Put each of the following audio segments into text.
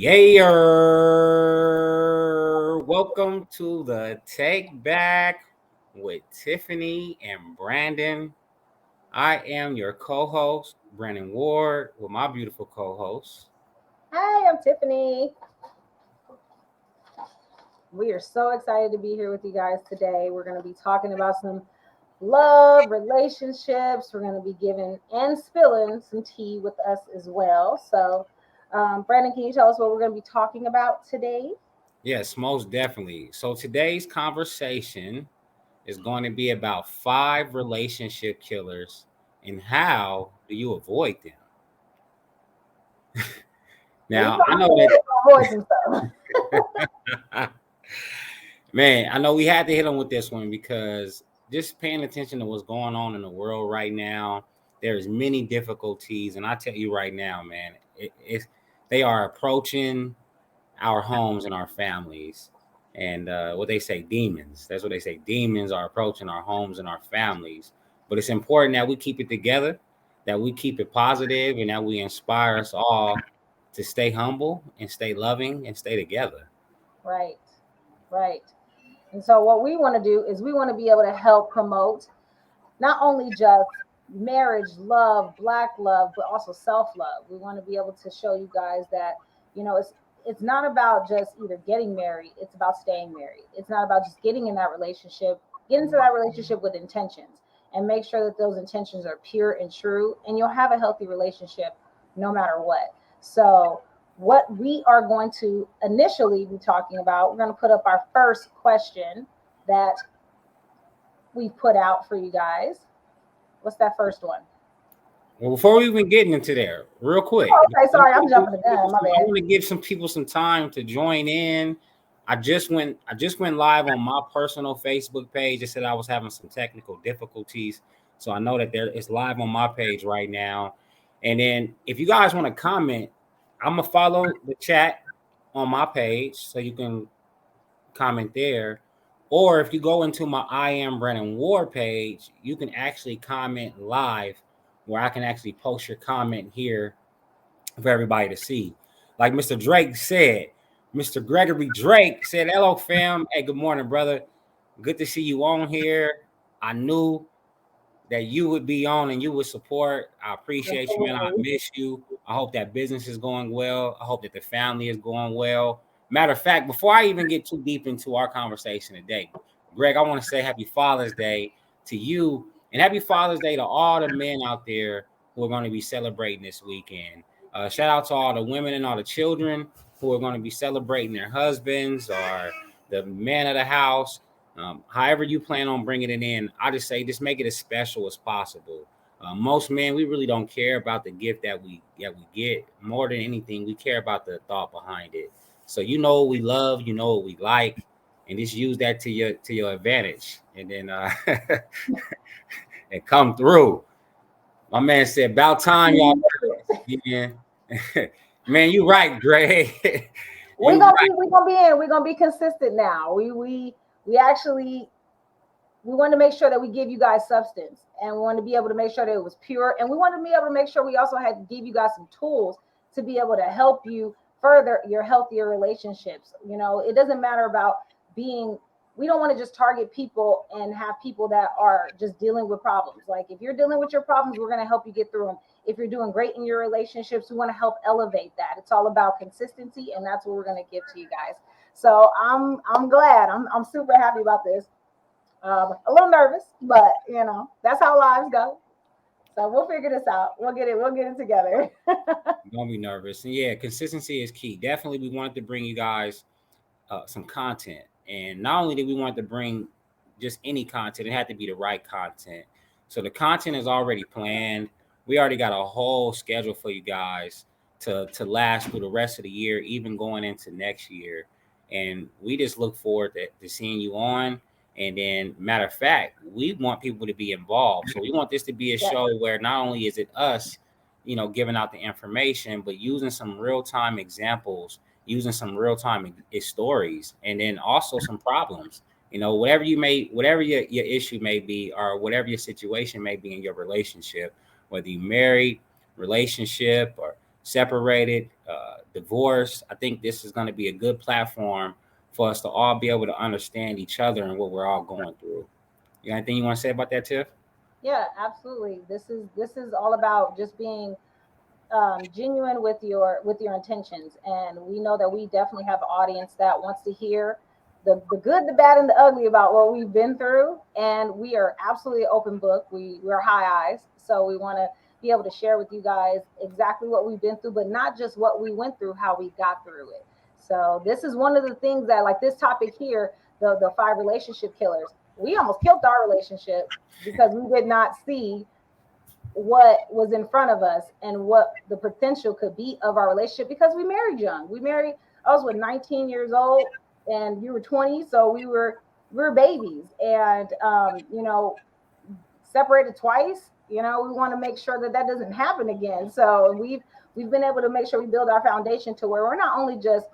Yayer! Welcome to the Take Back with Tiffany and Brandon. I am your co-host, Brandon Ward, with my beautiful co-host. Hi, I'm Tiffany. We are so excited to be here with you guys today. We're going to be talking about some love, relationships. We're going to be giving and spilling some tea with us as well. Brandon, can you tell us what we're going to be talking about today? Yes, most definitely. So today's conversation is going to be about 5 relationship killers and how do you avoid them. We Now, I talking know to avoid some stuff. that Man, I know we had to hit them with this one because just paying attention to what's going on in the world right now, there's many difficulties, and I tell you right now, man, they are approaching our homes and our families, and what they say, demons. That's what they say. Demons are approaching our homes and our families, but it's important that we keep it together, that we keep it positive, and that we inspire us all to stay humble and stay loving and stay together. Right, right. And so, what we want to do is we want to be able to help promote not only just marriage, love, black love, but also self-love. We want to be able to show you guys that, it's not about just either getting married, it's about staying married. It's not about just getting in that relationship. Get into that relationship with intentions and make sure that those intentions are pure and true, and you'll have a healthy relationship no matter what. So, what we are going to initially be talking about, we're going to put up our first question that we put out for you guys. What's that first one? Well, before we even getting into there, real quick, Oh, okay, sorry, I'm jumping the gun. My I bad. want to give some people some time to join in. I just went live on my personal Facebook page. It said I was having some technical difficulties, so I know that it's live on my page right now. And then if you guys want to comment, I'm gonna follow the chat on my page so you can comment there. Or if you go into my I Am Brandon Ward page, you can actually comment live where I can actually post your comment here for everybody to see. Like Mr. Drake said, Mr. Gregory Drake said, "Hello, fam. Hey, good morning, brother. Good to see you on here. I knew that you would be on and you would support. I appreciate you, man. I Absolutely. miss you. I hope that business is going well. I hope that the family is going well. Matter of fact, before I even get too deep into our conversation today, Greg, I want to say happy Father's Day to you and happy Father's Day to all the men out there who are going to be celebrating this weekend. Shout out to all the women and all the children who are going to be celebrating their husbands or the man of the house. However you plan on bringing it in, I just say just make it as special as possible. Most men, we really don't care about the gift that we get. More than anything, we care about the thought behind it. So you know what we love, you know what we like, and just use that to your advantage, and then and come through. My man said, "About time y'all again." Man, you right, Greg. We're You gonna right. be we're gonna be in. We're gonna be consistent now. We actually we want to make sure that we give you guys substance, and we want to be able to make sure that it was pure, and we want to be able to make sure we also had to give you guys some tools to be able to help you further your healthier relationships. It doesn't matter about being, we don't want to just target people and have people that are just dealing with problems. Like, if you're dealing with your problems, we're going to help you get through them. If you're doing great in your relationships, we want to help elevate that. It's all about consistency, and that's what we're going to give to you guys. So I'm glad. I'm super happy about this. A little nervous, but that's how lives go. So we'll figure this out. We'll get it. We'll get it together. Don't be nervous. And yeah, consistency is key. Definitely, we wanted to bring you guys some content. And not only did we want to bring just any content, it had to be the right content. So the content is already planned. We already got a whole schedule for you guys to last through the rest of the year, even going into next year. And we just look forward to seeing you on. And then, matter of fact, we want people to be involved. So we want this to be a Yes. show where not only is it us, giving out the information, but using some real time examples, using some real time stories, and then also some problems. Whatever your issue may be, or whatever your situation may be in your relationship, whether you married, relationship, or separated, divorce. I think this is going to be a good platform for us to all be able to understand each other and what we're all going through. You got anything you want to say about that, Tiff? Yeah, absolutely. This is all about just being genuine with your intentions, and we know that we definitely have an audience that wants to hear the good, the bad, and the ugly about what we've been through. And we are absolutely open book. We're high eyes, so we want to be able to share with you guys exactly what we've been through, but not just what we went through, how we got through it. So this is one of the things that, like this topic here, the five relationship killers, we almost killed our relationship because we did not see what was in front of us and what the potential could be of our relationship, because we married young. We married, I was 19 years old and you were 20. So we were babies, and separated twice. We want to make sure that that doesn't happen again. So we've been able to make sure we build our foundation to where we're not only just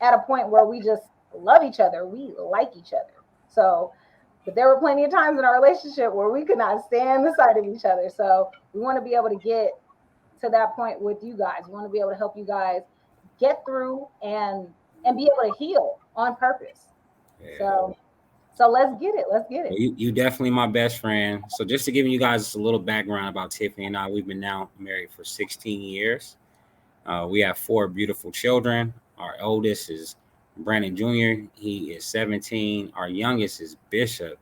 at a point where we just love each other, we like each other. So, but there were plenty of times in our relationship where we could not stand the sight of each other. So we want to be able to get to that point with you guys. We want to be able to help you guys get through and be able to heal on purpose. Yeah. So let's get it. Let's get it. You definitely my best friend. So just to give you guys a little background about Tiffany and I, we've been now married for 16 years. We have 4 beautiful children. Our oldest is Brandon Jr. He is 17. Our youngest is Bishop.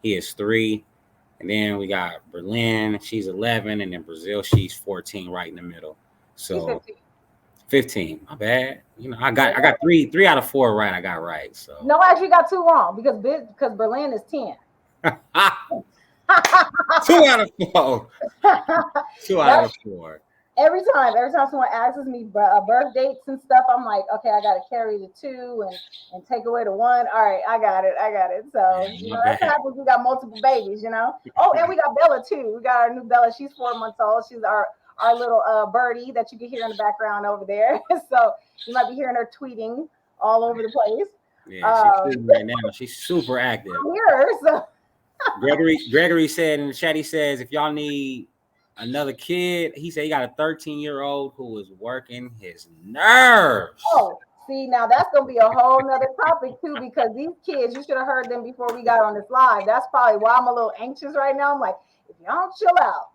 He is 3. And then we got Berlin. She's 11. And then Brazil, she's 14, right in the middle. She's So 15. 15. My bad. I got three out of 4 right. I got right. So No, actually got 2 wrong because Berlin is 10. 2 out of 4. 2 out of 4. Every time someone asks me birth dates and stuff, I'm like, okay, I got to carry the 2 and take away the 1. All right, I got it. So that's what happens. We got multiple babies. Oh, and we got Bella too. We got our new Bella. She's 4 months old. She's our little birdie that you can hear in the background over there. So you might be hearing her tweeting all over the place. Yeah, she's tweeting right now. She's super active. Here, so Gregory said in the chat, he says, if y'all need another kid, he said he got a 13-year-old who is working his nerves. Oh, see, now that's gonna be a whole nother topic too, because these kids, you should have heard them before we got on this live. That's probably why I'm a little anxious right now. I'm like, if y'all don't chill out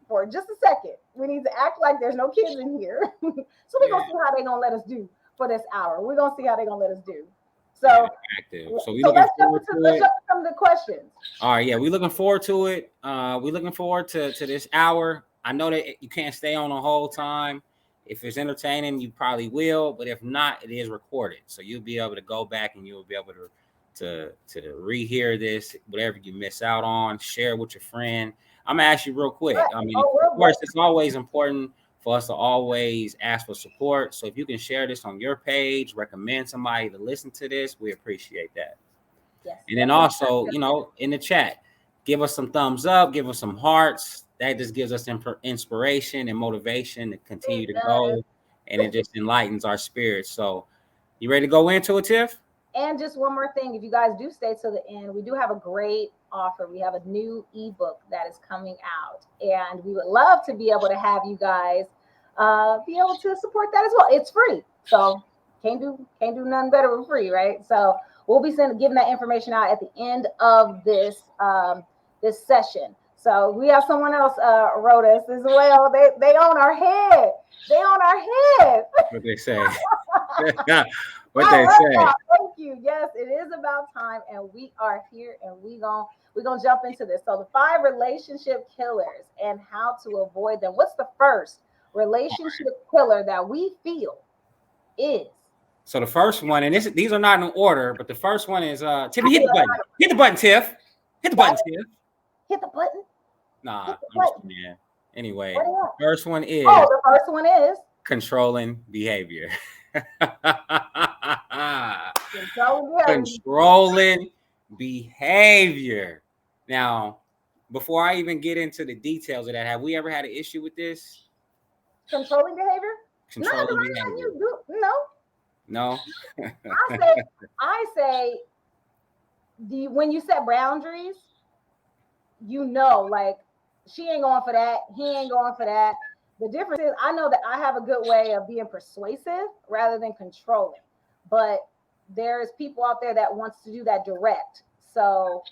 for just a second, we need to act like there's no kids in here. So we're gonna see how they're gonna let us do for this hour. We're gonna see how they're gonna let us do. So, active. So let's jump into some of the questions. All right, yeah, we're looking forward to it. We're looking forward to this hour. I know that you can't stay on the whole time. If it's entertaining, you probably will, but if not, it is recorded, so you'll be able to go back and you'll be able to rehear this, whatever you miss out on. Share with your friend. I'm gonna ask you real quick. I mean, of course, it's always important for us to always ask for support. So if you can share this on your page, recommend somebody to listen to this, we appreciate that. Yes. And then also, in the chat, give us some thumbs up, give us some hearts. That just gives us inspiration and motivation to continue to go, and it just enlightens our spirits. So you ready to go into it, Tiff? And just one more thing, if you guys do stay to the end, we do have a great offer. We have a new ebook that is coming out, and we would love to be able to have you guys be able to support that as well. It's free, so can't do nothing better with free, right? So we'll be giving that information out at the end of this this session. So we have someone else wrote us as well. They on our head. They on our head. What they say? What they say? Thank you. Yes, it is about time, and we are here, and we're gonna jump into this. So the 5 relationship killers and how to avoid them. What's the first relationship killer that we feel is? So the first one, and these are not in order, but the first one is Tiffany, hit the button. Hit the button, Tiff. Hit the button, Tiff. Hit the button. Nah, yeah. Anyway, first one is. Oh, the first one is controlling behavior. Controlling behavior. Now, before I even get into the details of that, have we ever had an issue with this? Controlling behavior? Controlling behavior. No. I say, when you set boundaries, like she ain't going for that, he ain't going for that. The difference is I know that I have a good way of being persuasive rather than controlling. But there's people out there that wants to do that direct. So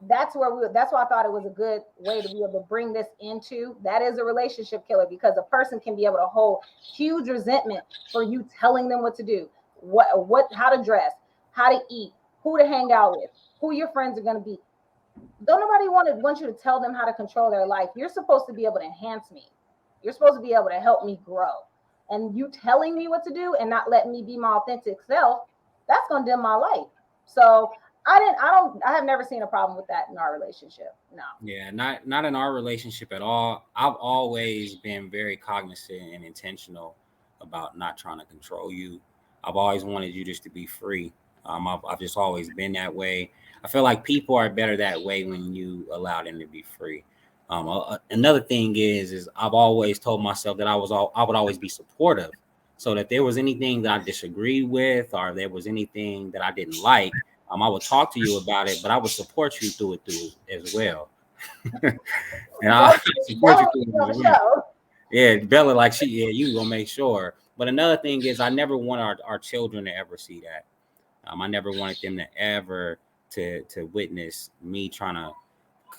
that's why I thought it was a good way to be able to bring this into. That is a relationship killer because a person can be able to hold huge resentment for you telling them what to do, how to dress, how to eat, who to hang out with, who your friends are going to be. Don't nobody want you to tell them how to control their life. You're supposed to be able to enhance me. You're supposed to be able to help me grow. And you telling me what to do and not letting me be my authentic self, that's gonna dim my light. So I have never seen a problem with that in our relationship. No. Yeah, not in our relationship at all. I've always been very cognizant and intentional about not trying to control you. I've always wanted you just to be free. I've just always been that way. I feel like people are better that way when you allow them to be free. Another thing is I've always told myself that I would always be supportive. So that if there was anything that I disagreed with, or there was anything that I didn't like, I would talk to you about it, but I would support you through as well. And I support you That through was it as the well. show. Yeah, Bella, you gonna make sure. But another thing is, I never want our children to ever see that. I never wanted them to ever to witness me trying to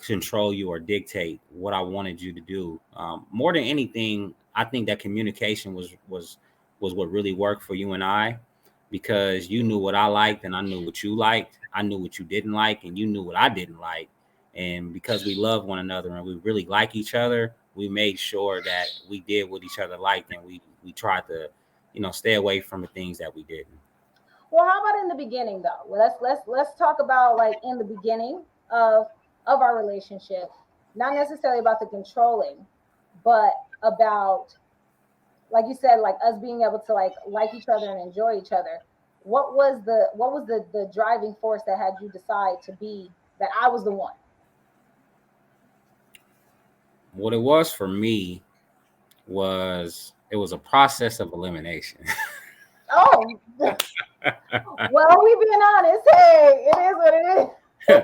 control you or dictate what I wanted you to do. More than anything, I think that communication was what really worked for you and I, because you knew what I liked and I knew what you liked. I knew what you didn't like and you knew what I didn't like. And because we love one another and we really like each other, we made sure that we did what each other liked, and we tried to, stay away from the things that we didn't. Well, how about in the beginning though? Well, let's talk about like in the beginning of our relationship, not necessarily about the controlling, but about, like you said, like us being able to like each other and enjoy each other. What was the driving force that had you decide to be that I was the one? What it was for me was it was a process of elimination. Oh, well, we being honest. Hey, it is what it is.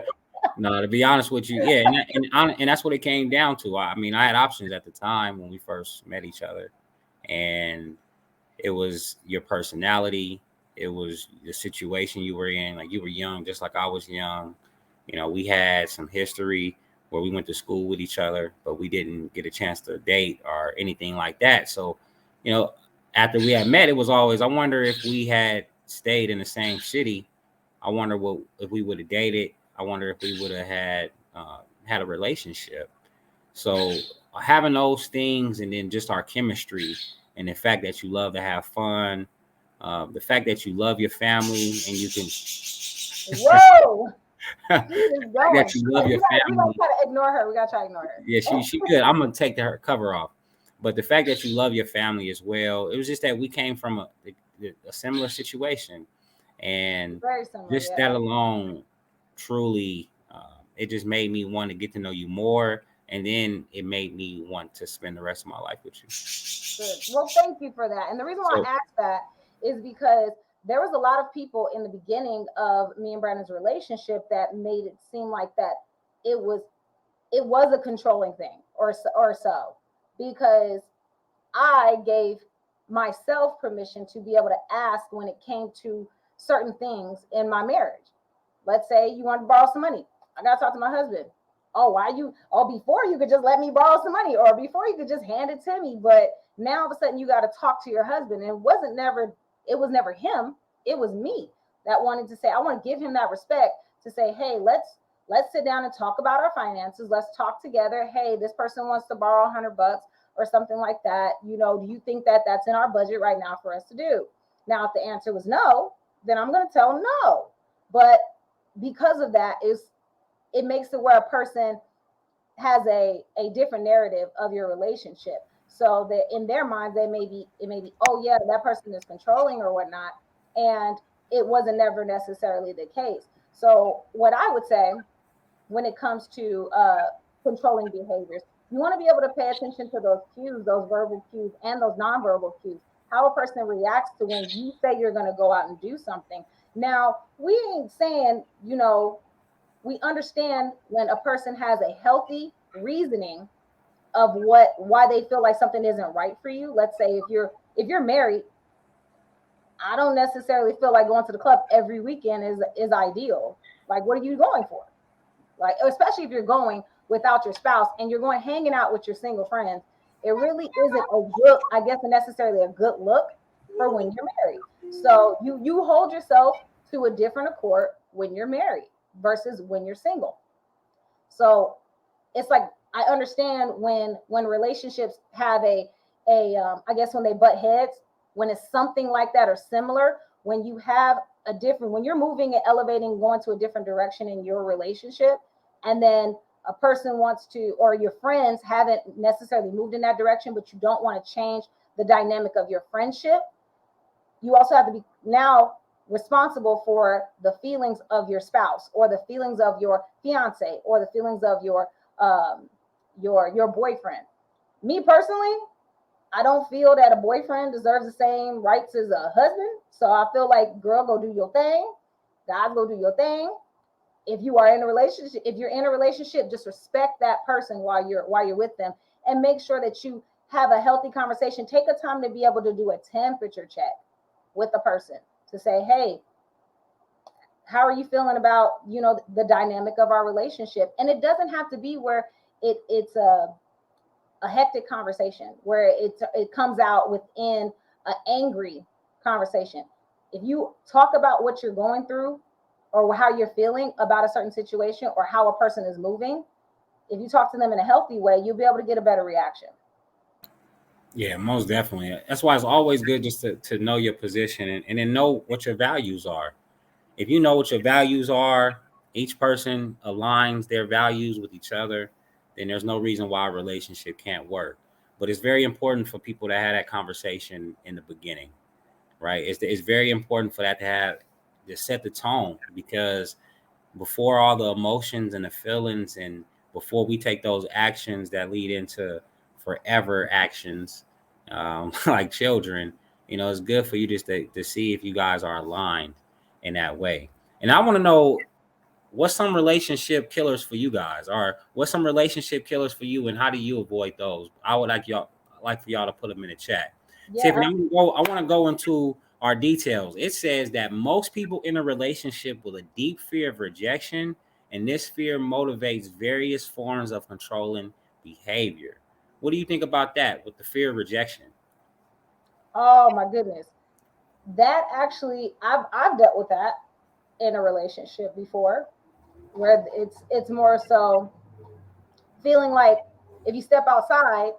No, to be honest with you, yeah, and that's what it came down to. I mean, I had options at the time when we first met each other, and it was your personality, it was the situation you were in. Like, you were young, just like I was young. We had some history where we went to school with each other, but we didn't get a chance to date or anything like that. So, you know, after we had met, it was always, I wonder if we had stayed in the same city. I wonder what if we would have dated. I wonder if we would have had a relationship. So having those things, and then just our chemistry, and the fact that you love to have fun, the fact that you love your family, and you can Whoa, she the is fact going. that you love your We gotta family. try to ignore her. We gotta try to ignore her. Yeah, she good. I'm gonna take her cover off. But the fact that you love your family as well, it was just that we came from a similar situation, and Very similar, just that yeah. alone, truly, it just made me want to get to know you more, and then it made me want to spend the rest of my life with you. Good. Well, thank you for that. And the reason why So I asked that is because there was a lot of people in the beginning of me and Brandon's relationship that made it seem like that it was it was a controlling thing or so because I gave myself permission to be able to ask when it came to certain things in my marriage. Let's say you want to borrow some money. I gotta talk to my husband. Oh, why you? Oh, before you could just let me borrow some money, or before you could just hand it to me. But now all of a sudden you got to talk to your husband. And it was never him. It was me that wanted to say, I want to give him that respect to say, hey, let's sit down and talk about our finances. Let's talk together. Hey, this person wants to borrow $100 or something like that. Do you think that that's in our budget right now for us to do? Now, if the answer was no, then I'm going to tell him no. But because of that, it makes it where a person has a different narrative of your relationship. So that in their minds, it may be, oh yeah, that person is controlling or whatnot. And it wasn't never necessarily the case. So what I would say when it comes to controlling behaviors. You want to be able to pay attention to those cues, those verbal cues, and those nonverbal cues. How a person reacts to when you say you're going to go out and do something. Now, we ain't saying, we understand when a person has a healthy reasoning of why they feel like something isn't right for you. Let's say if you're married, I don't necessarily feel like going to the club every weekend is ideal. Like, what are you going for? Like, especially if you're going without your spouse and you're going hanging out with your single friends, it really isn't a good, I guess, necessarily a good look for when you're married. So you hold yourself to a different accord when you're married versus when you're single. So it's like, I understand when relationships have I guess when they butt heads, when it's something like that or similar, when you have when you're moving and elevating, going to a different direction in your relationship, and then a person wants to, or your friends haven't necessarily moved in that direction, but you don't want to change the dynamic of your friendship, you also have to be now responsible for the feelings of your spouse or the feelings of your fiance or the feelings of your boyfriend. Me personally, I don't feel that a boyfriend deserves the same rights as a husband. So I feel like, girl, go do your thing. Guys, go do your thing. If you are in a relationship, if you're in a relationship, just respect that person while you're with them, and make sure that you have a healthy conversation. Take a time to be able to do a temperature check with the person to say, hey, how are you feeling about, the dynamic of our relationship? And it doesn't have to be where it's a hectic conversation where it comes out within an angry conversation. If you talk about what you're going through or how you're feeling about a certain situation or how a person is moving, if you talk to them in a healthy way, you'll be able to get a better reaction. Yeah, most definitely. That's why it's always good just to know your position and then know what your values are. If you know what your values are, each person aligns their values with each other, then there's no reason why a relationship can't work. But it's very important for people to have that conversation in the beginning, right? It's very important for that to set the tone, because before all the emotions and the feelings, and before we take those actions that lead into forever actions, like children, it's good for you just to see if you guys are aligned in that way. And I want to know, what's some relationship killers for you guys, or what's some relationship killers for you, and how do you avoid those? I would like for y'all to put them in the chat. Yeah. Tiffany, I want to go into our details. It says that most people in a relationship with a deep fear of rejection, and this fear motivates various forms of controlling behavior. What do you think about that with the fear of rejection? Oh my goodness. That actually, I've dealt with that in a relationship before, where it's more so feeling like if you step outside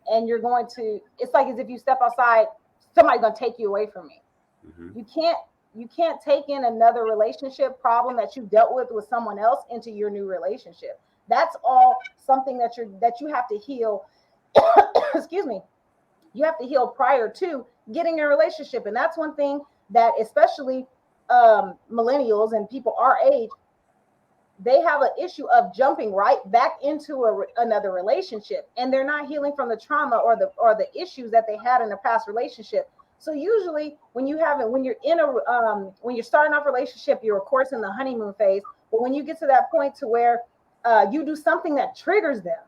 and it's like as if you step outside, somebody's gonna take you away from me. Mm-hmm. You can't take in another relationship problem that you dealt with someone else into your new relationship. That's all something that you have to heal. Excuse me. You have to heal prior to getting a relationship, and that's one thing that especially millennials and people our age, they have an issue of jumping right back into another relationship, and they're not healing from the trauma or the issues that they had in a past relationship. So usually when you're starting off a relationship, you're of course in the honeymoon phase, but when you get to that point to where you do something that triggers them,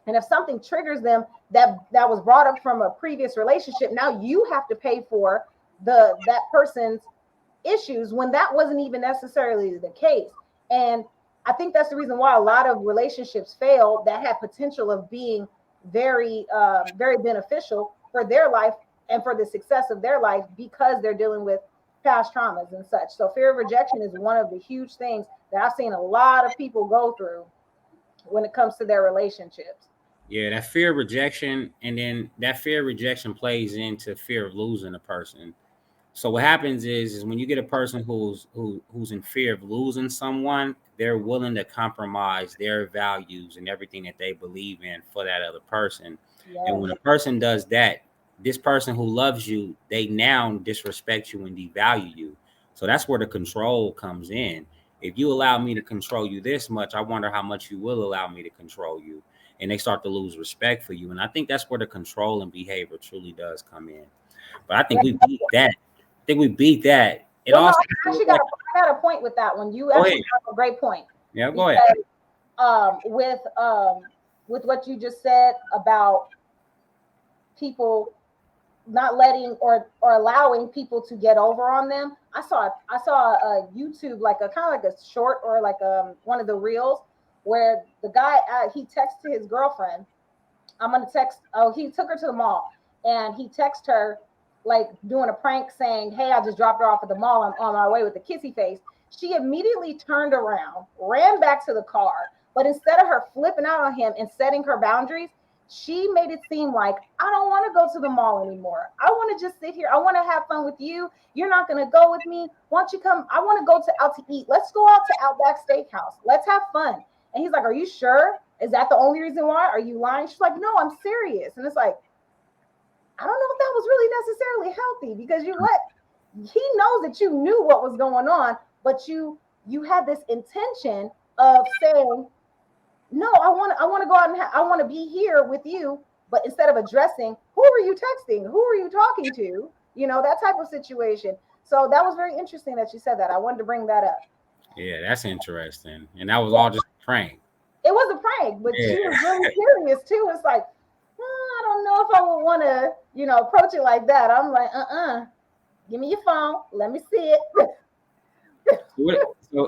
and if something triggers them that was brought up from a previous relationship, now you have to pay for that person's issues when that wasn't even necessarily the case. And I think that's the reason why a lot of relationships fail that had potential of being very beneficial for their life and for the success of their life, because they're dealing with past traumas and such. So fear of rejection is one of the huge things that I've seen a lot of people go through when it comes to their relationships. Yeah, that fear of rejection, and then that fear of rejection plays into fear of losing a person. So what happens is when you get a person who's in fear of losing someone, they're willing to compromise their values and everything that they believe in for that other person. And Yes. when a person does that, this person who loves you, they now disrespect you and devalue you. So that's where the control comes in. If you allow me to control you this much, I wonder how much you will allow me to control you. And they start to lose respect for you. And I think that's where the control and behavior truly does come in. But I think we beat that. I think we beat that. It Well, no, also I actually got a point with that one. You go ahead. actually have a great point, Yeah, go ahead. because with with what you just said about people not letting or allowing people to get over on them. I saw a YouTube, like a kind of like a short, or like one of the reels, where the guy, he texted his girlfriend, I'm gonna text. Oh, he took her to the mall, and he texted her like doing a prank, saying, "Hey, I just dropped her off at the mall. I'm on my way," with a kissy face. She immediately turned around, ran back to the car, but instead of her flipping out on him and setting her boundaries, she made it seem like, I don't want to go to the mall anymore. I want to just sit here. I want to have fun with you. You're not going to go with me. Why don't you come? I want to go to out to eat. Let's go out to Outback Steakhouse. Let's have fun. And he's like, are you sure? Is that the only reason why? Are you lying? She's like, no, I'm serious. And it's like, I don't know if that was really necessarily healthy, because he knows that you knew what was going on, but you had this intention of saying, no, I want to go out and I want to be here with you. But instead of addressing, who were you texting? Who were you talking to? You know, that type of situation. So that was very interesting that you said that. I wanted to bring that up. Yeah, that's interesting. And that was all just a prank. It was a prank, but she was really serious too. It's like, I don't know if I would want to, approach it like that. I'm like, give me your phone. Let me see it.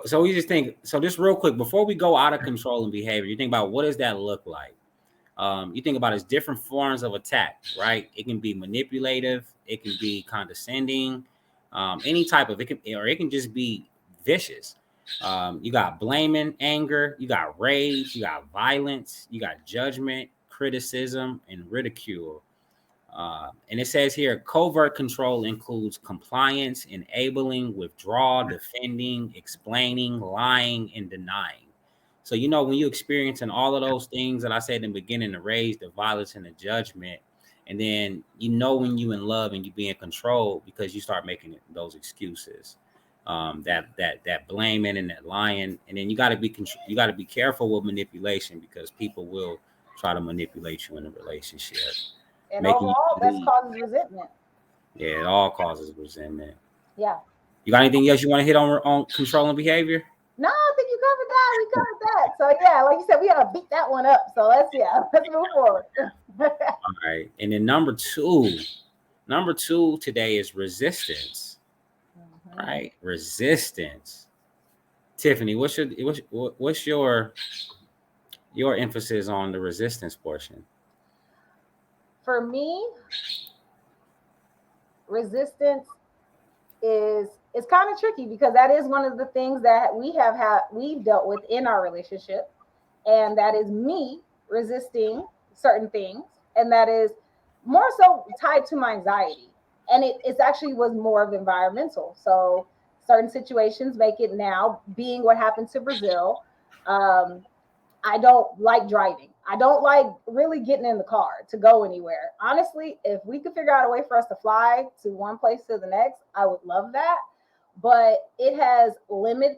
So we just think, so just real quick, before we go out of control and behavior, you think about, what does that look like? You think about, it's different forms of attack, right? It can be manipulative. It can be condescending, any type of, it can just be vicious. You got blaming, anger, you got rage, you got violence, you got judgment, criticism, and ridicule. And it says here, covert control includes compliance, enabling, withdrawal, defending, explaining, lying, and denying. So, when you experiencing all of those things that I said in the beginning, the rage, the violence, and the judgment, and then when you in love and you be in control, because you start making those excuses, that blaming and that lying, and then you got to be careful with manipulation, because people will try to manipulate you in a relationship. And overall, that causes resentment. Yeah, it all causes resentment. Yeah. You got anything else you want to hit on controlling behavior? No, I think you covered that. We covered that. So yeah, like you said, we gotta beat that one up. So let's move forward. All right. And then number two today is resistance. Mm-hmm. Right? Resistance. Tiffany, what's your emphasis on the resistance portion? For me, resistance is kind of tricky, because that is one of the things that we've dealt with in our relationship, and that is me resisting certain things, and that is more so tied to my anxiety, and it actually was more of environmental. So certain situations make it, now being what happened to Brazil. I don't like driving. I don't like really getting in the car to go anywhere. Honestly, if we could figure out a way for us to fly to one place to the next, I would love that. But it has limited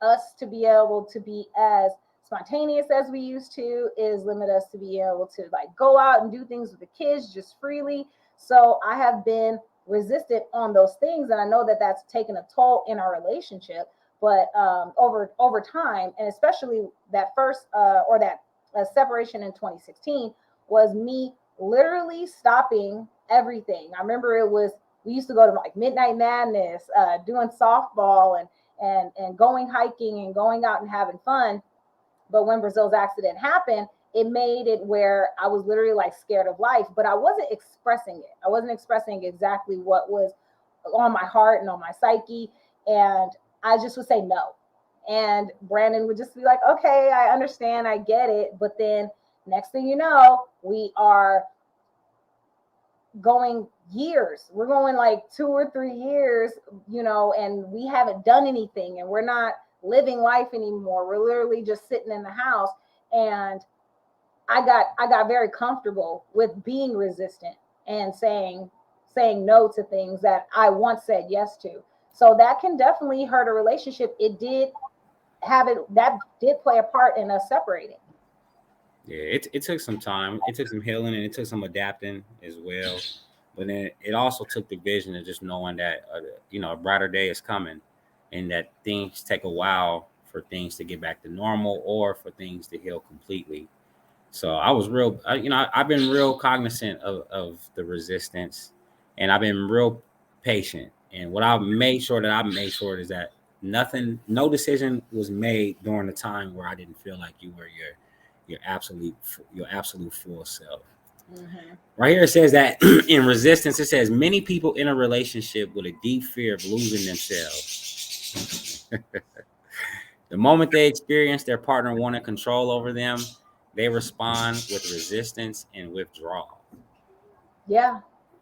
us to be able to be as spontaneous as we used to, is limit us to be able to like go out and do things with the kids just freely. So I have been resistant on those things, and I know that that's taken a toll in our relationship. But over time, and especially that first or that separation in 2016, was me literally stopping everything. I remember we used to go to like Midnight Madness, doing softball and going hiking and going out and having fun. But when Brazil's accident happened, it made it where I was literally like scared of life, but I wasn't expressing it. I wasn't expressing exactly what was on my heart and on my psyche. And I just would say no. And Brandon would just be like, okay, I understand, I get it. But then next thing you know, we are going years. We're going like 2 or 3 years, and we haven't done anything, and we're not living life anymore. We're literally just sitting in the house. And I got very comfortable with being resistant and saying no to things that I once said yes to. So that can definitely hurt a relationship. That did play a part in us separating. Yeah, it took some time. It took some healing, and it took some adapting as well. But then it also took the vision of just knowing that, a brighter day is coming, and that things take a while for things to get back to normal, or for things to heal completely. So I was real, I've been real cognizant of the resistance, and I've been real patient. And what I made sure is that no decision was made during the time where I didn't feel like you were your absolute full self. Mm-hmm. Right here it says that in resistance, it says many people in a relationship with a deep fear of losing themselves. The moment they experience their partner wanting control over them, they respond with resistance and withdrawal. Yeah.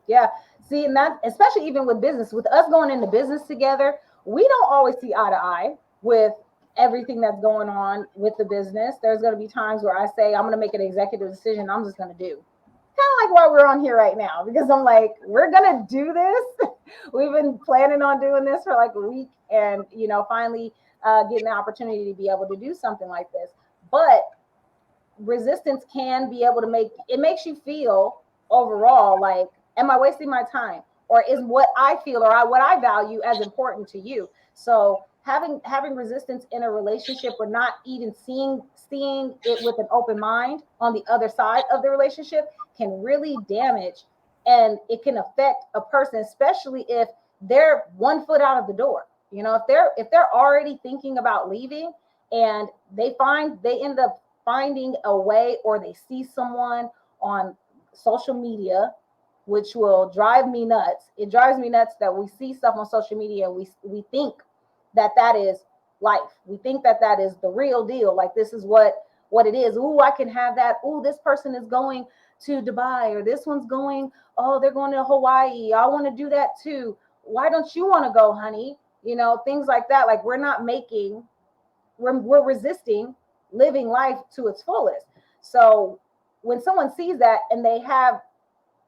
Yeah. See, and that, especially even with business, with us going into business together, we don't always see eye to eye with everything that's going on with the business. There's going to be times where I say, I'm going to make an executive decision. I'm just going to do kind of like why we're on here right now, because I'm like, we're going to do this. We've been planning on doing this for like a week, and, finally getting the opportunity to be able to do something like this. But resistance can be able to makes you feel overall like, am I wasting my time, or is what I feel or what I value as important to you? So having resistance in a relationship, or not even seeing it with an open mind on the other side of the relationship, can really damage, and it can affect a person, especially if they're 1 foot out of the door. If they're already thinking about leaving, and they end up finding a way, or they see someone on social media, which will drive me nuts. It drives me nuts that we see stuff on social media, and we think that is life. We think that is the real deal. Like, this is what it is. Ooh, I can have that. Ooh, this person is going to Dubai, or this one's going, oh, they're going to Hawaii. I want to do that too. Why don't you want to go, honey? Things like that. Like, we're resisting living life to its fullest. So when someone sees that and they have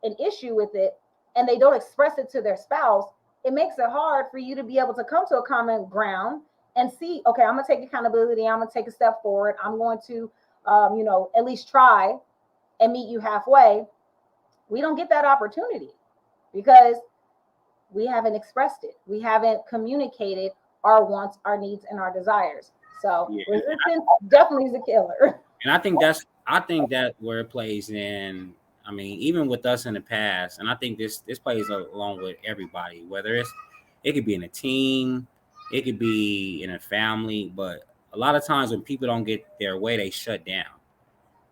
an issue with it, and they don't express it to their spouse, it makes it hard for you to be able to come to a common ground and see, okay, I'm going to take accountability. I'm going to take a step forward. I'm going to, at least try and meet you halfway. We don't get that opportunity because we haven't expressed it. We haven't communicated our wants, our needs, and our desires. So Yeah, resistance definitely is a killer. and I think that where it plays in. I mean, even with us in the past, and I think this plays along with everybody. Whether it could be in a team, it could be in a family, but a lot of times when people don't get their way, they shut down.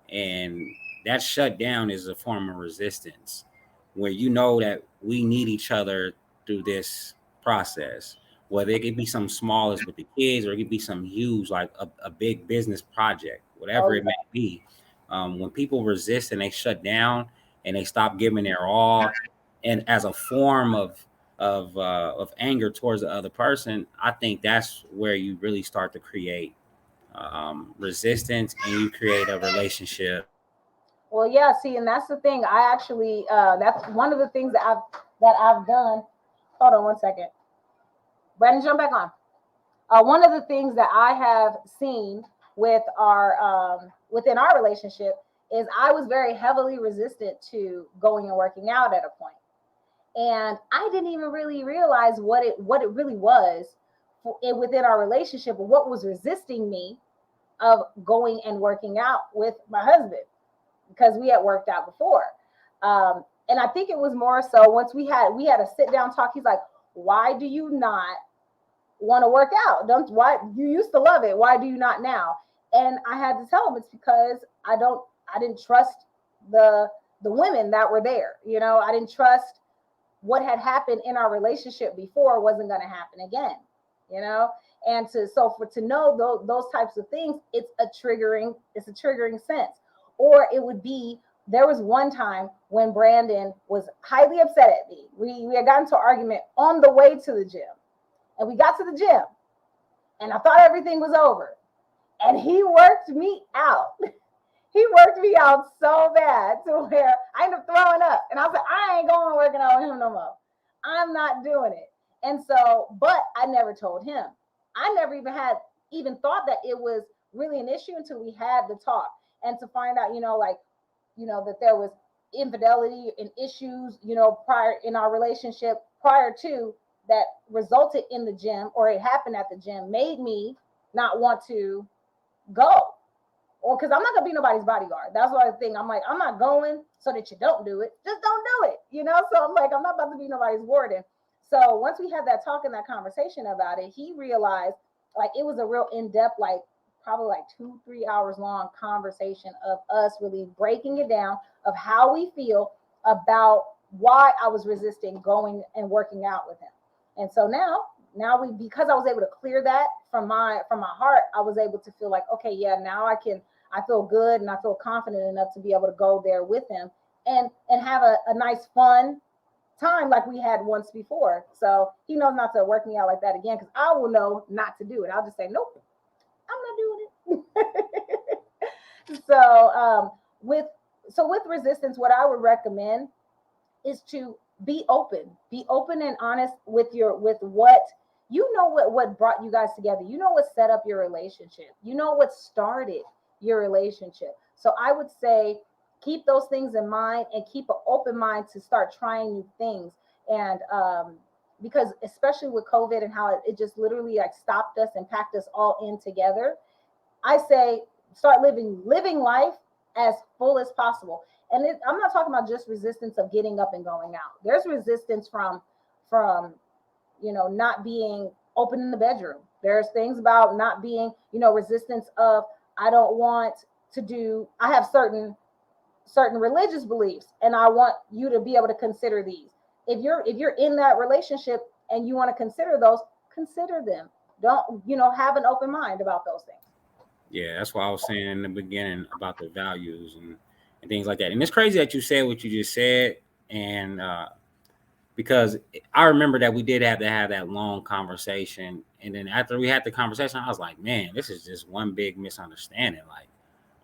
And that shutdown is a form of resistance, where you know that we need each other through this process. Whether it could be something small as with the kids, or it could be something huge like a big business project, whatever Oh it may be. When people resist and they shut down and they stop giving their all, and as a form of anger towards the other person, I think that's where you really start to create resistance, and you create a relationship. well, yeah. See, and that's the thing. I actually, that's one of the things that I've done. Hold on 1 second, Brandon, jump back on. One of the things that I have seen with our within our relationship is I was very heavily resistant to going and working out at a point, and I didn't even really realize what it really was within our relationship, or what was resisting me of going and working out with my husband, because we had worked out before. And I think it was more so once we had a sit down talk. He's like, "Why do you not want to work out? Don't Why you used to love it? Why do you not now?" And I had to tell him it's because I didn't trust the women that were there. I didn't trust what had happened in our relationship before wasn't going to happen again. You know, and to know those types of things, it's a triggering sense. Or it would be, there was one time when Brandon was highly upset at me. We had gotten into an argument on the way to the gym, and we got to the gym, and I thought everything was over, and he worked me out. He worked me out so bad to where I ended up throwing up. And I was like, I ain't going working out with him no more. I'm not doing it. And so, but I never told him. I never even thought that it was really an issue until we had the talk, and to find out, that there was infidelity and issues, prior in our relationship prior to that, resulted in the gym, or it happened at the gym, made me not want to go, or because I'm not gonna be nobody's bodyguard. That's what I think. I'm like, I'm not going so that you don't do it. Just don't do it, you know. So I'm like, I'm not about to be nobody's warden. So once we had that talk and that conversation about it, he realized like it was a real in-depth, like probably like 2-3 hours long conversation of us really breaking it down of how we feel about why I was resisting going and working out with him. And so now we, because I was able to clear that from my heart, I was able to feel like, okay, yeah, now I feel good and I feel confident enough to be able to go there with him and have a nice fun time like we had once before. So he knows not to work me out like that again, because I will know not to do it. I'll just say, nope, I'm not doing it. So with resistance, what I would recommend is to be open and honest with what what brought you guys together. You know what set up your relationship. You know what started your relationship. So I would say keep those things in mind and keep an open mind to start trying new things. And because especially with COVID and how it just literally like stopped us and packed us all in together, I say start living life as full as possible. And I'm not talking about just resistance of getting up and going out. There's resistance from not being open in the bedroom. There's things about not being, resistance of I don't want to do. I have certain religious beliefs, and I want you to be able to consider these. If you're in that relationship and you want to consider those, consider them. Don't have an open mind about those things. Yeah, that's what I was saying in the beginning about the values and things like that. And it's crazy that you said what you just said, and because I remember that we did have to have that long conversation, and then after we had the conversation, I was like, man, this is just one big misunderstanding. Like,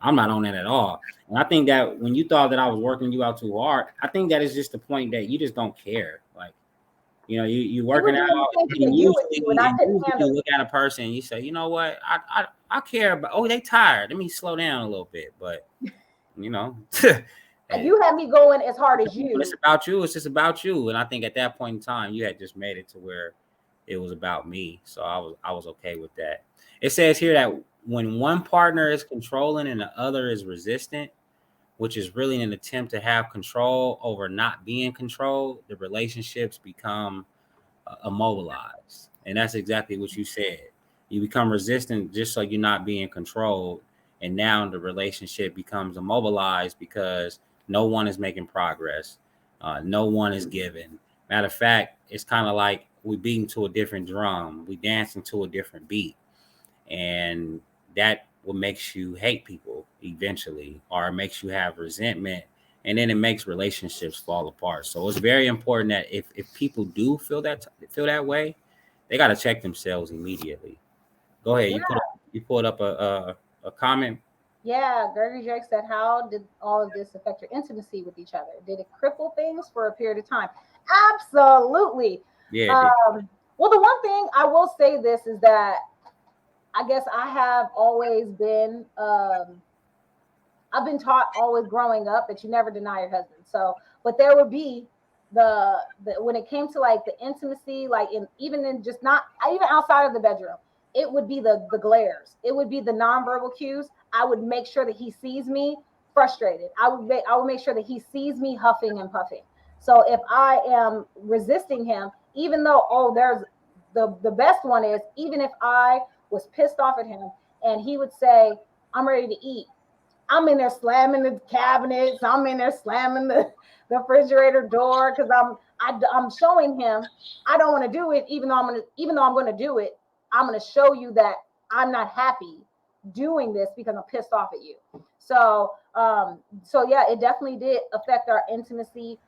I'm not on that at all. And I think that when you thought that I was working you out too hard, I think that is just the point that you just don't care. Like, you You working were doing out, the same thing and that you would do, and I couldn't usually handle you it. look at a person and you say, you know what, I care about. Oh, they tired. Let me slow down a little bit. But you know, You had me going as hard as when it's you. about you, it's just about you. And I think at that point in time, you had just made it to where it was about me. So I was okay with that. It says here that when one partner is controlling and the other is resistant, which is really an attempt to have control over not being controlled, the relationships become immobilized. And that's exactly what you said. You become resistant just so you're not being controlled. And now the relationship becomes immobilized because no one is making progress. No one is giving. Matter of fact, it's kind of like we beating to a different drum. We dancing to a different beat. And that what makes you hate people eventually, or it makes you have resentment, and then it makes relationships fall apart. So it's very important that if people do feel that way, they got to check themselves immediately. Go ahead. Yeah. You pulled up a comment. Yeah, Gregory Jake said, how did all of this affect your intimacy with each other? Did it cripple things for a period of time? Absolutely. Yeah, it did. Well, the one thing I will say this is that I guess I have always been, I've been taught always growing up that you never deny your husband. So, but there would be the when it came to like the intimacy, like even in just not even outside of the bedroom, it would be the glares. It would be the nonverbal cues. I would make sure that he sees me frustrated. I would make sure that he sees me huffing and puffing. So if I am resisting him, even though there's the best one is even if I was pissed off at him and he would say, I'm ready to eat. I'm in there slamming the cabinets. I'm in there slamming the refrigerator door because I'm showing him I don't want to do it, even though I'm gonna do it. I'm gonna show you that I'm not happy doing this because I'm pissed off at you. So yeah, it definitely did affect our intimacy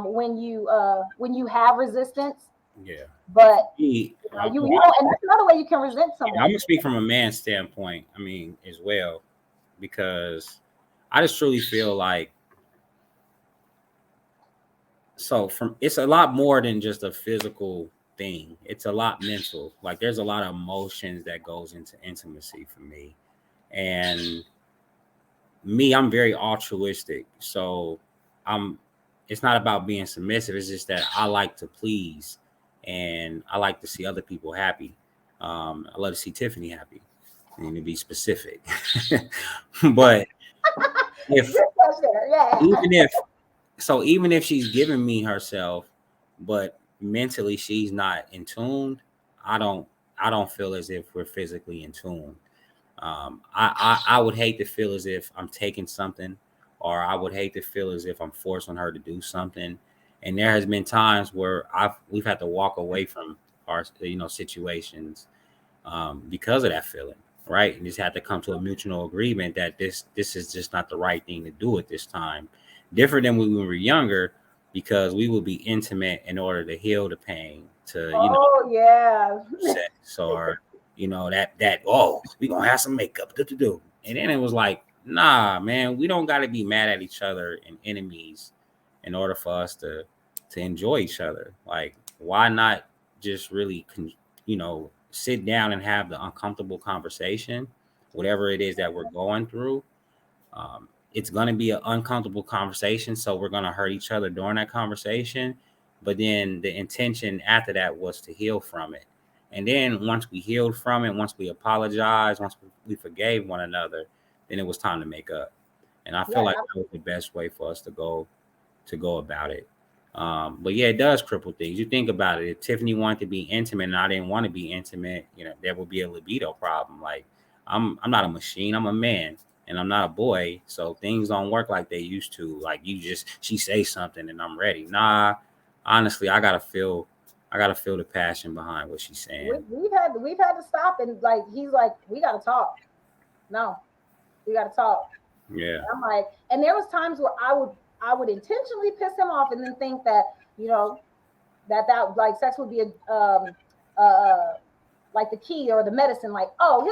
when you have resistance. Yeah. But Me, and that's another way you can resent someone. I'm gonna speak from a man's standpoint. I mean, as well, because I just truly feel like from it's a lot more than just a physical thing. It's a lot mental. Like there's a lot of emotions that goes into intimacy for me. And I'm very altruistic. So I'm it's not about being submissive. It's just that I like to please and I like to see other people happy. I love to see Tiffany happy. You need to be specific. But if Good catch there. Yeah. even if so, even if she's giving me herself, but mentally she's not in tune, I don't I don't feel as if we're physically in tune. I would hate to feel as if I'm taking something, or I would hate to feel as if I'm forcing her to do something. And there has been times where we've had to walk away from our situations because of that feeling, right? And just had to come to a mutual agreement that this is just not the right thing to do at this time. Different than when we were younger, because we would be intimate in order to heal the pain, to Oh yeah. sex, or that oh, we gonna have some makeup to do, and then it was like, nah, man, we don't got to be mad at each other and enemies in order for us to enjoy each other. Like, why not just really sit down and have the uncomfortable conversation, whatever it is that we're going through. It's going to be an uncomfortable conversation, so we're going to hurt each other during that conversation, but then the intention after that was to heal from it. And then once we healed from it, once we apologized, once we forgave one another, then it was time to make up. And I feel Yeah. like that was the best way for us to go about it. But yeah, it does cripple things. You think about it. If Tiffany wanted to be intimate and I didn't want to be intimate, there would be a libido problem. Like, I'm not a machine. I'm a man, and I'm not a boy. So things don't work like they used to. Like, she say something and I'm ready. Nah, honestly, I gotta feel the passion behind what she's saying. We've had to stop, and like he's like, we gotta talk. No, we gotta talk. Yeah. I'm like, and there was times where I would intentionally piss him off and then think that, you know, that like sex would be a like the key or the medicine, like, oh,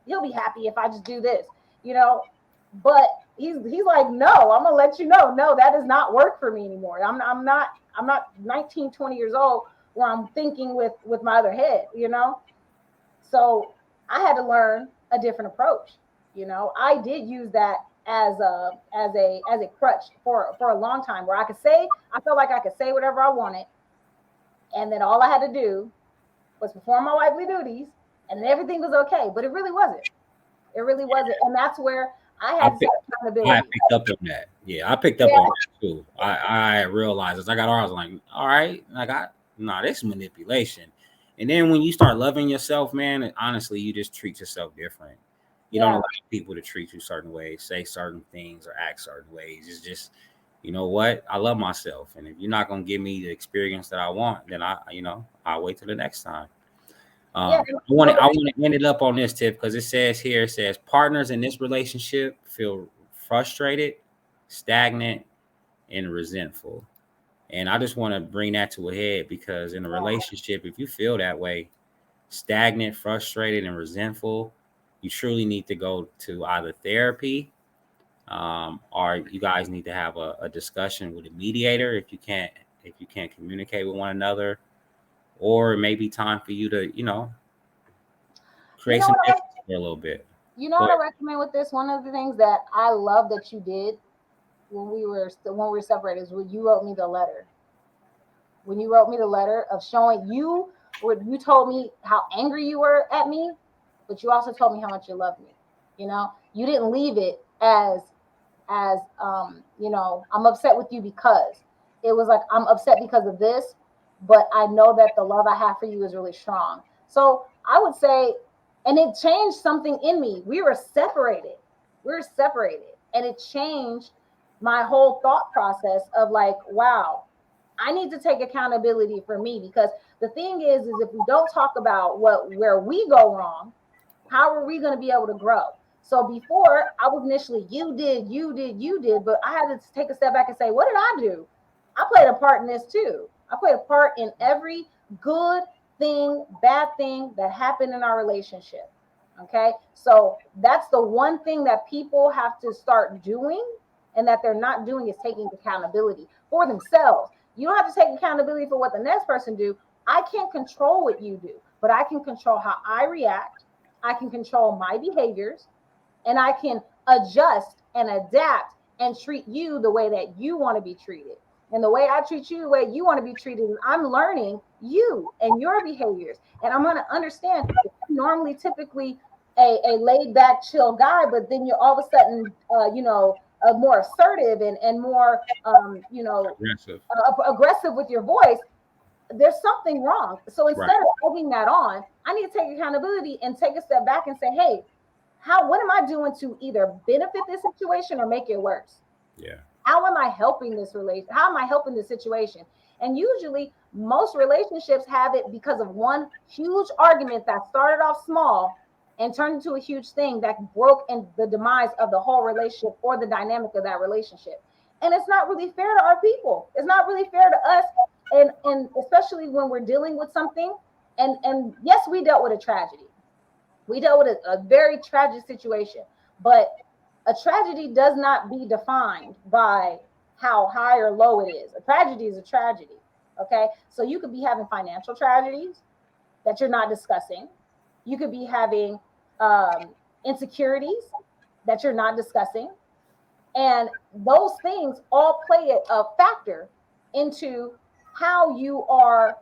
he'll be happy if I just do this, you know. But he's like, no, I'm gonna let you know, no, that does not work for me anymore. I'm not 19, 20 years old where I'm thinking with my other head, you know. So I had to learn a different approach. I did use that as a crutch for a long time, where I felt like I could say whatever I wanted, and then all I had to do was perform my wifely duties, and then everything was okay. But it really wasn't. It really wasn't, and that's where I I had to take pick, I accountability. picked up on that. Yeah, I picked up Yeah, on that too. I realized as I got older, I was like, all right, nah, this is manipulation. And then when you start loving yourself, man, honestly, you just treat yourself different. You don't yeah. allow people to treat you certain ways, say certain things, or act certain ways. It's just, you know what? I love myself, and if you're not gonna give me the experience that I want, then I'll wait till the next time. Yeah. I want to I want to end it up on this tip, because it says partners in this relationship feel frustrated, stagnant, and resentful. And I just want to bring that to a head, because in a relationship, if you feel that way, stagnant, frustrated, and resentful, you truly need to go to either therapy, or you guys need to have a discussion with a mediator if you can't communicate with one another, or it may be time for you to You create know some what I distance for a little bit. you know Go what I ahead. recommend with this? One of the things that I love that you did when we were separated is when you wrote me the letter of showing you where you told me how angry you were at me, but you also told me how much you love me. You didn't leave it as I'm upset with you because it was like, I'm upset because of this, but I know that the love I have for you is really strong. So I would say, and it changed something in me. We were separated, and it changed my whole thought process of like, wow, I need to take accountability for me, because the thing is if we don't talk about where we go wrong, how are we going to be able to grow? So before, I was initially, you did, but I had to take a step back and say, what did I do? I played a part in this too. I played a part in every good thing, bad thing that happened in our relationship. Okay. So that's the one thing that people have to start doing, and that they're not doing, is taking accountability for themselves. You don't have to take accountability for what the next person do. I can't control what you do, but I can control how I react. I can control my behaviors, and I can adjust and adapt and treat you the way that you want to be treated. And the way I treat you, the way you want to be treated, is I'm learning you and your behaviors. And I'm going to understand if you normally typically a laid back, chill guy, but then you're all of a sudden, more assertive and more, Aggressive. aggressive with your voice, there's something wrong. So Right. instead of egging that on, I need to take accountability and take a step back and say, hey, what am I doing to either benefit this situation or make it worse? Yeah. How am I helping this relation? How am I helping this situation? And usually most relationships have it because of one huge argument that started off small and turned into a huge thing that broke in the demise of the whole relationship or the dynamic of that relationship. And it's not really fair to our people. It's not really fair to us. And especially when we're dealing with something. And yes, we dealt with a tragedy. We dealt with a very tragic situation, but a tragedy does not be defined by how high or low it is. A tragedy is a tragedy. Okay. So you could be having financial tragedies that you're not discussing. You could be having insecurities that you're not discussing. And those things all play a factor into how you are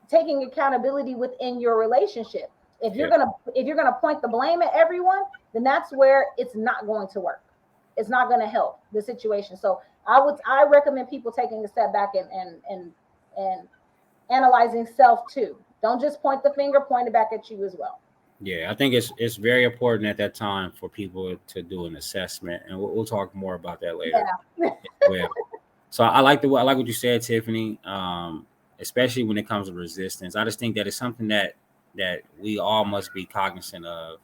taking accountability within your relationship. Yeah. If you're gonna point the blame at everyone, then that's where it's not going to work. It's not going to help the situation. So I recommend people taking a step back and analyzing self too. Don't just point the finger, point it back at you as well. Yeah, I think it's very important at that time for people to do an assessment, and we'll talk more about that later Yeah. as well. So I like what you said, Tiffany. Especially when it comes to resistance, I just think that it's something that we all must be cognizant of.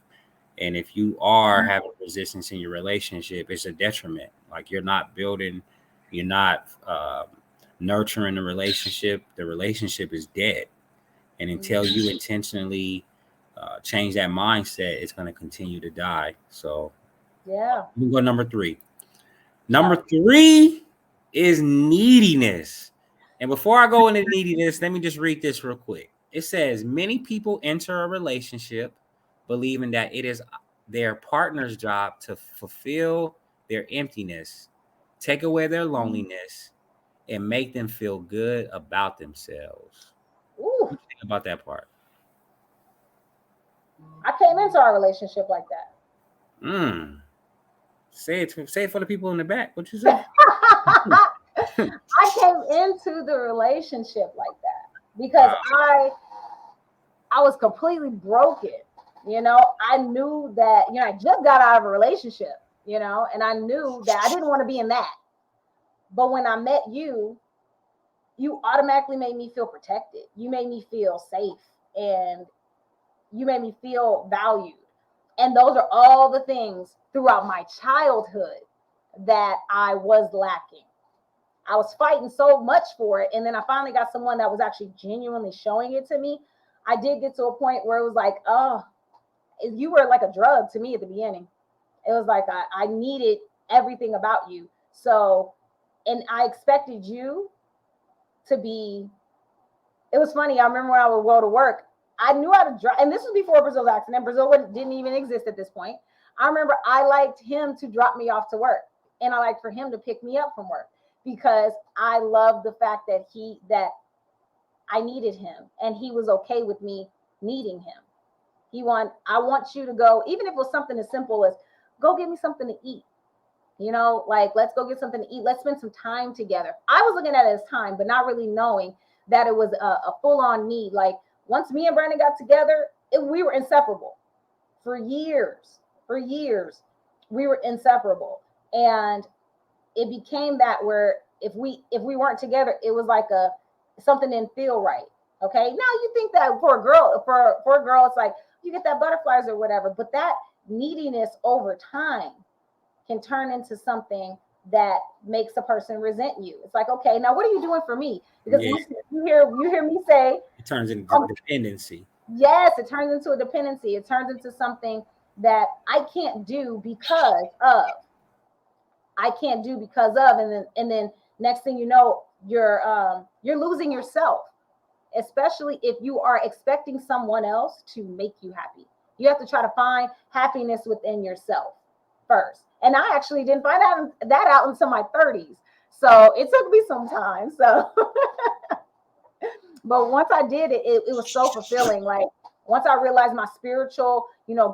And if you are having resistance in your relationship, it's a detriment. Like you're not building, you're not nurturing the relationship. The relationship is dead, and until you intentionally change that mindset, it's going to continue to die. So Yeah. we can go number three. Number Yeah. three is neediness. And before I go into neediness, let me just read this real quick. It says many people enter a relationship believing that it is their partner's job to fulfill their emptiness, take away their loneliness, and make them feel good about themselves. Ooh, What do you think about that part? I came into our relationship like that. Mm. Say it for the people in the back. What you say? I came into the relationship like that because Wow. I was completely broken. I knew that, I just got out of a relationship, and I knew that I didn't want to be in that. But when I met you, you automatically made me feel protected. You made me feel safe and you made me feel valued. And those are all the things throughout my childhood that I was lacking. I was fighting so much for it. And then I finally got someone that was actually genuinely showing it to me. I did get to a point where it was like, oh, you were like a drug to me at the beginning. It was like I needed everything about you. So, and I expected you to be. It was funny. I remember when I would go to work, I knew how to drive, and this was before Brazil's accident. Brazil didn't even exist at this point. I remember I liked him to drop me off to work, and I liked for him to pick me up from work because I loved the fact that I needed him, and he was okay with me needing him. I want you to go, even if it was something as simple as go get me something to eat. Like let's go get something to eat. Let's spend some time together. I was looking at it as time, but not really knowing that it was a full-on need. Like once me and Brandon got together, we were inseparable for years. For years, we were inseparable, and it became that where if we weren't together, it was like something didn't feel right. Okay, now you think that for a girl, it's like you get that butterflies or whatever, but that neediness over time can turn into something that makes a person resent you. It's like, okay, now what are you doing for me? Because Yeah, you hear me say, it turns into dependency. yes, it turns into a dependency. It turns into something that I can't do because of. I can't do because of, and then next thing you know, you're losing yourself, especially if you are expecting someone else to make you happy. You have to try to find happiness within yourself first. And I actually didn't find that out until my 30s. So it took me some time. So, but once I did it, it was so fulfilling. Like Once I realized my spiritual,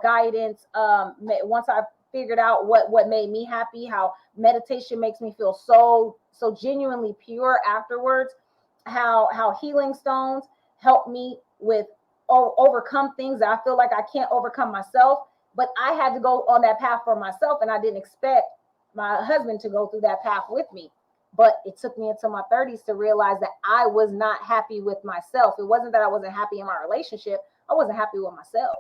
guidance, once I figured out what made me happy, how meditation makes me feel so genuinely pure afterwards, how healing stones help me with overcome things that I feel like I can't overcome myself. But I had to go on that path for myself, and I didn't expect my husband to go through that path with me. But it took me into my 30s to realize that I was not happy with myself. It wasn't that I wasn't happy in my relationship. I wasn't happy with myself.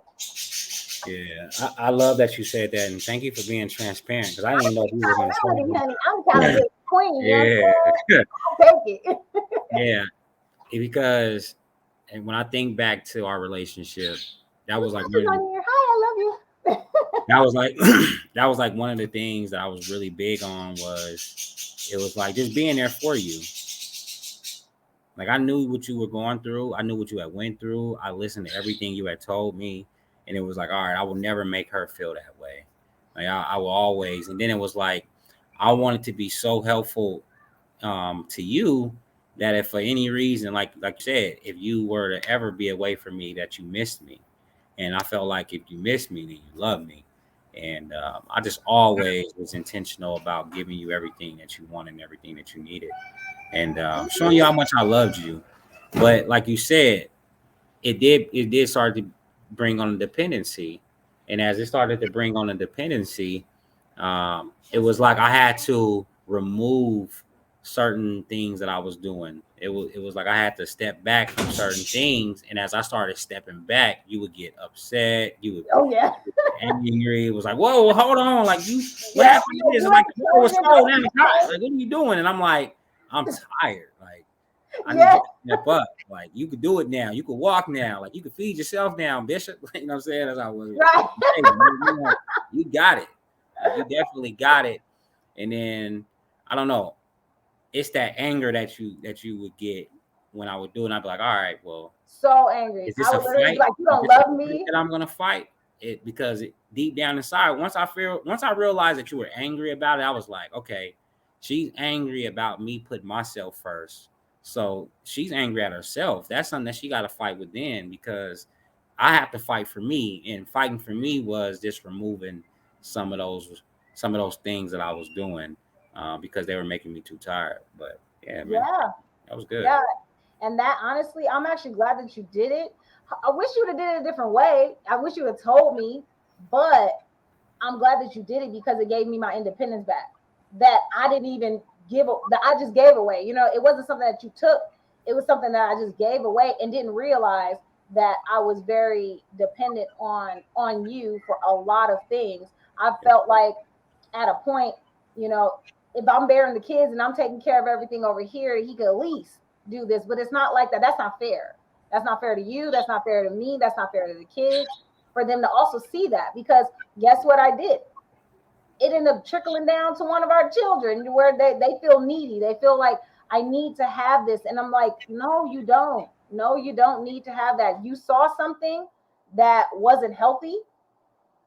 Yeah, I love that you said that, and thank you for being transparent because I didn't even know if you were going to Accountability, say honey. I'm accountability queen. You know what that. I'm Yeah, saying? I'll take it. yeah, because and when I think back to our relationship, that was like Hi, I love you. that was like that was like one of the things that I was really big on was it was like just being there for you. Like I knew what you were going through. I knew what you had went through. I listened to everything you had told me, and it was like, all right, I will never make her feel that way. Like I will always. And then it was like, I wanted to be so helpful to you that if for any reason, like you said, if you were to ever be away from me, that you missed me, and I felt like if you missed me, then you love me. And I just always was intentional about giving you everything that you wanted and everything that you needed and showing you how much I loved you. But like you said, it did start to bring on a dependency, and as it started to bring on a dependency, it was like I had to remove certain things that I was doing. It was like I had to step back from certain things, and as I started stepping back, you would get upset, you would Oh yeah. angry. It was like, whoa, hold on, like what Yeah. happened to this? It's like the water was cold, now it's hot. Like, what are you doing? And I'm like, I'm tired. Like, I need Yeah. you to step up. Like, you could do it now. You could walk now. Like, you could feed yourself now, Bishop. You know what I'm saying? That's how I was. Right. Hey, man, you got it. Like, you definitely got it. And then I don't know. It's that anger that you would get when I would do it. And I'd be like, all right, well, So angry. is this I a would literally be fight? like, "You Is don't this a love fight me." that I'm gonna fight? It because deep down inside, once I realized that you were angry about it, I was like, okay, she's angry about me putting myself first. So she's angry at herself. That's something that she got to fight within because I have to fight for me, and fighting for me was just removing some of those some of those things that I was doing because they were making me too tired. But yeah, man, Yeah. that was good. Yeah. And that honestly, I'm actually glad that you did it. I wish you would have did it a different way. I wish you would have told me, but I'm glad that you did it because it gave me my independence back. That I didn't even that I just gave away. It wasn't something that you took. It was something that I just gave away and didn't realize that I was very dependent on you for a lot of things. I felt like at a point, you know, if I'm bearing the kids and I'm taking care of everything over here, he could at least do this. But it's not like that. That's not fair. That's not fair to you. That's not fair to me. That's not fair to the kids. For them to also see that, because guess what I did? It ended up trickling down to one of our children where they feel needy. They feel like I need to have this. And I'm like, no, you don't. No, you don't need to have that. You saw something that wasn't healthy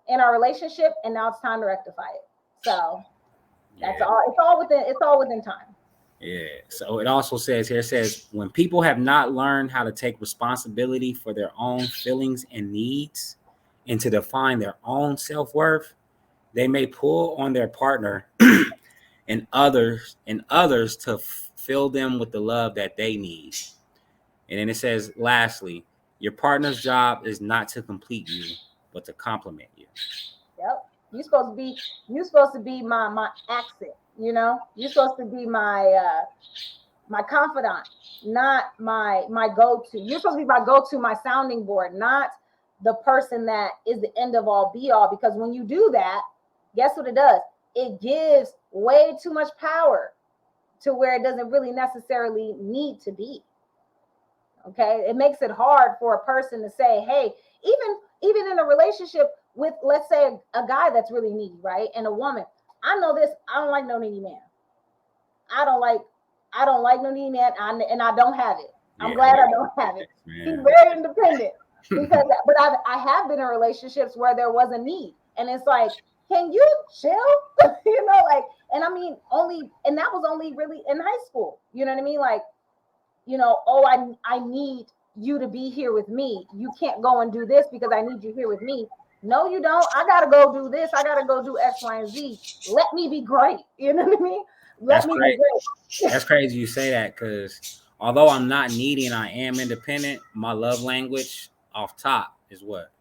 in our relationship, and now it's time to rectify it. So that's Yeah. all. It's all within time. Yeah. So it also says here, it says, when people have not learned how to take responsibility for their own feelings and needs and to define their own self worth, they may pull on their partner and others to fill them with the love that they need. And then it says, lastly, your partner's job is not to complete you, but to complement you. Yep. You're supposed to be my accent. You're supposed to be my confidant, not my go-to. You're supposed to be my go-to, my sounding board, not the person that is the end of all be all. Because when you do that, guess what it does? It gives way too much power to where it doesn't really necessarily need to be. Okay, it makes it hard for a person to say, hey, even in a relationship with, let's say, a guy that's really needy, right, and a woman. I know this. I don't like no needy man. I don't like I don't like no needy man, and I don't have it. I'm Yeah, glad I don't have it. He's man. very independent because, but I have been in relationships where there was a need, and it's like, can you chill? Like, and I mean, that was only really in high school. You know what I mean? Like, oh, I need you to be here with me. You can't go and do this because I need you here with me. No, you don't. I gotta go do this. I gotta go do X, Y, and Z. Let me be great. You know what I mean? Let That's me great. be great. That's crazy you say that, because although I'm not needy and I am independent, my love language off top is what?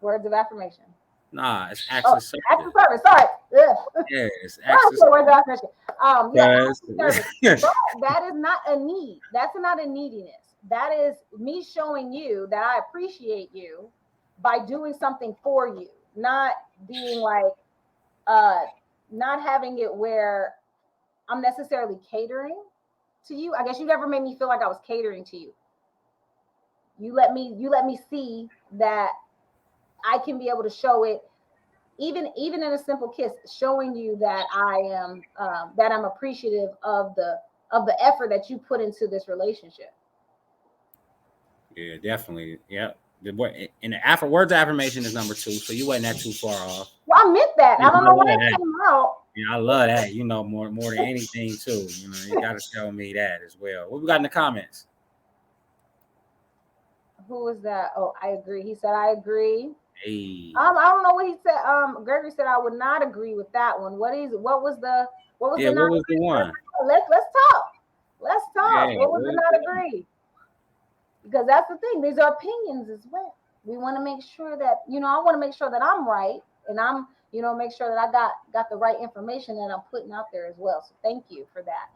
Words of affirmation. Nah, it's Oh, access acts of service. service. Sorry. Ugh. Yeah, it's Well, access so words of affirmation. Yeah, acts of service. service. But that is not a need. That's not a neediness. That is me showing you that I appreciate you by doing something for you, not being like, uh, not having it where I'm necessarily catering to you. I guess you never made me feel like I was catering to you. You let me see that I can be able to show it, even in a simple kiss, showing you that I am, that I'm appreciative of the effort that you put into this relationship. Yeah, definitely. Yep. And the words of affirmation is number 2, so you wasn't that too far off. Well, I meant that. Yeah, I don't I know love why it that. came out. Yeah, I love that. More than anything too. You got to tell me that as well. What we got in the comments? Who was that? Oh, I agree. He said I agree. Hey, I don't know what he said. Gregory said I would not agree with that one. What was the yeah. not What was the agree? one? Let's talk. Let's talk. Yeah. What was What the was not the one? agree? Because that's the thing. These are opinions as well. We want to make sure that, I want to make sure that I'm right, and I'm, make sure that I got the right information that I'm putting out there as well. So thank you for that.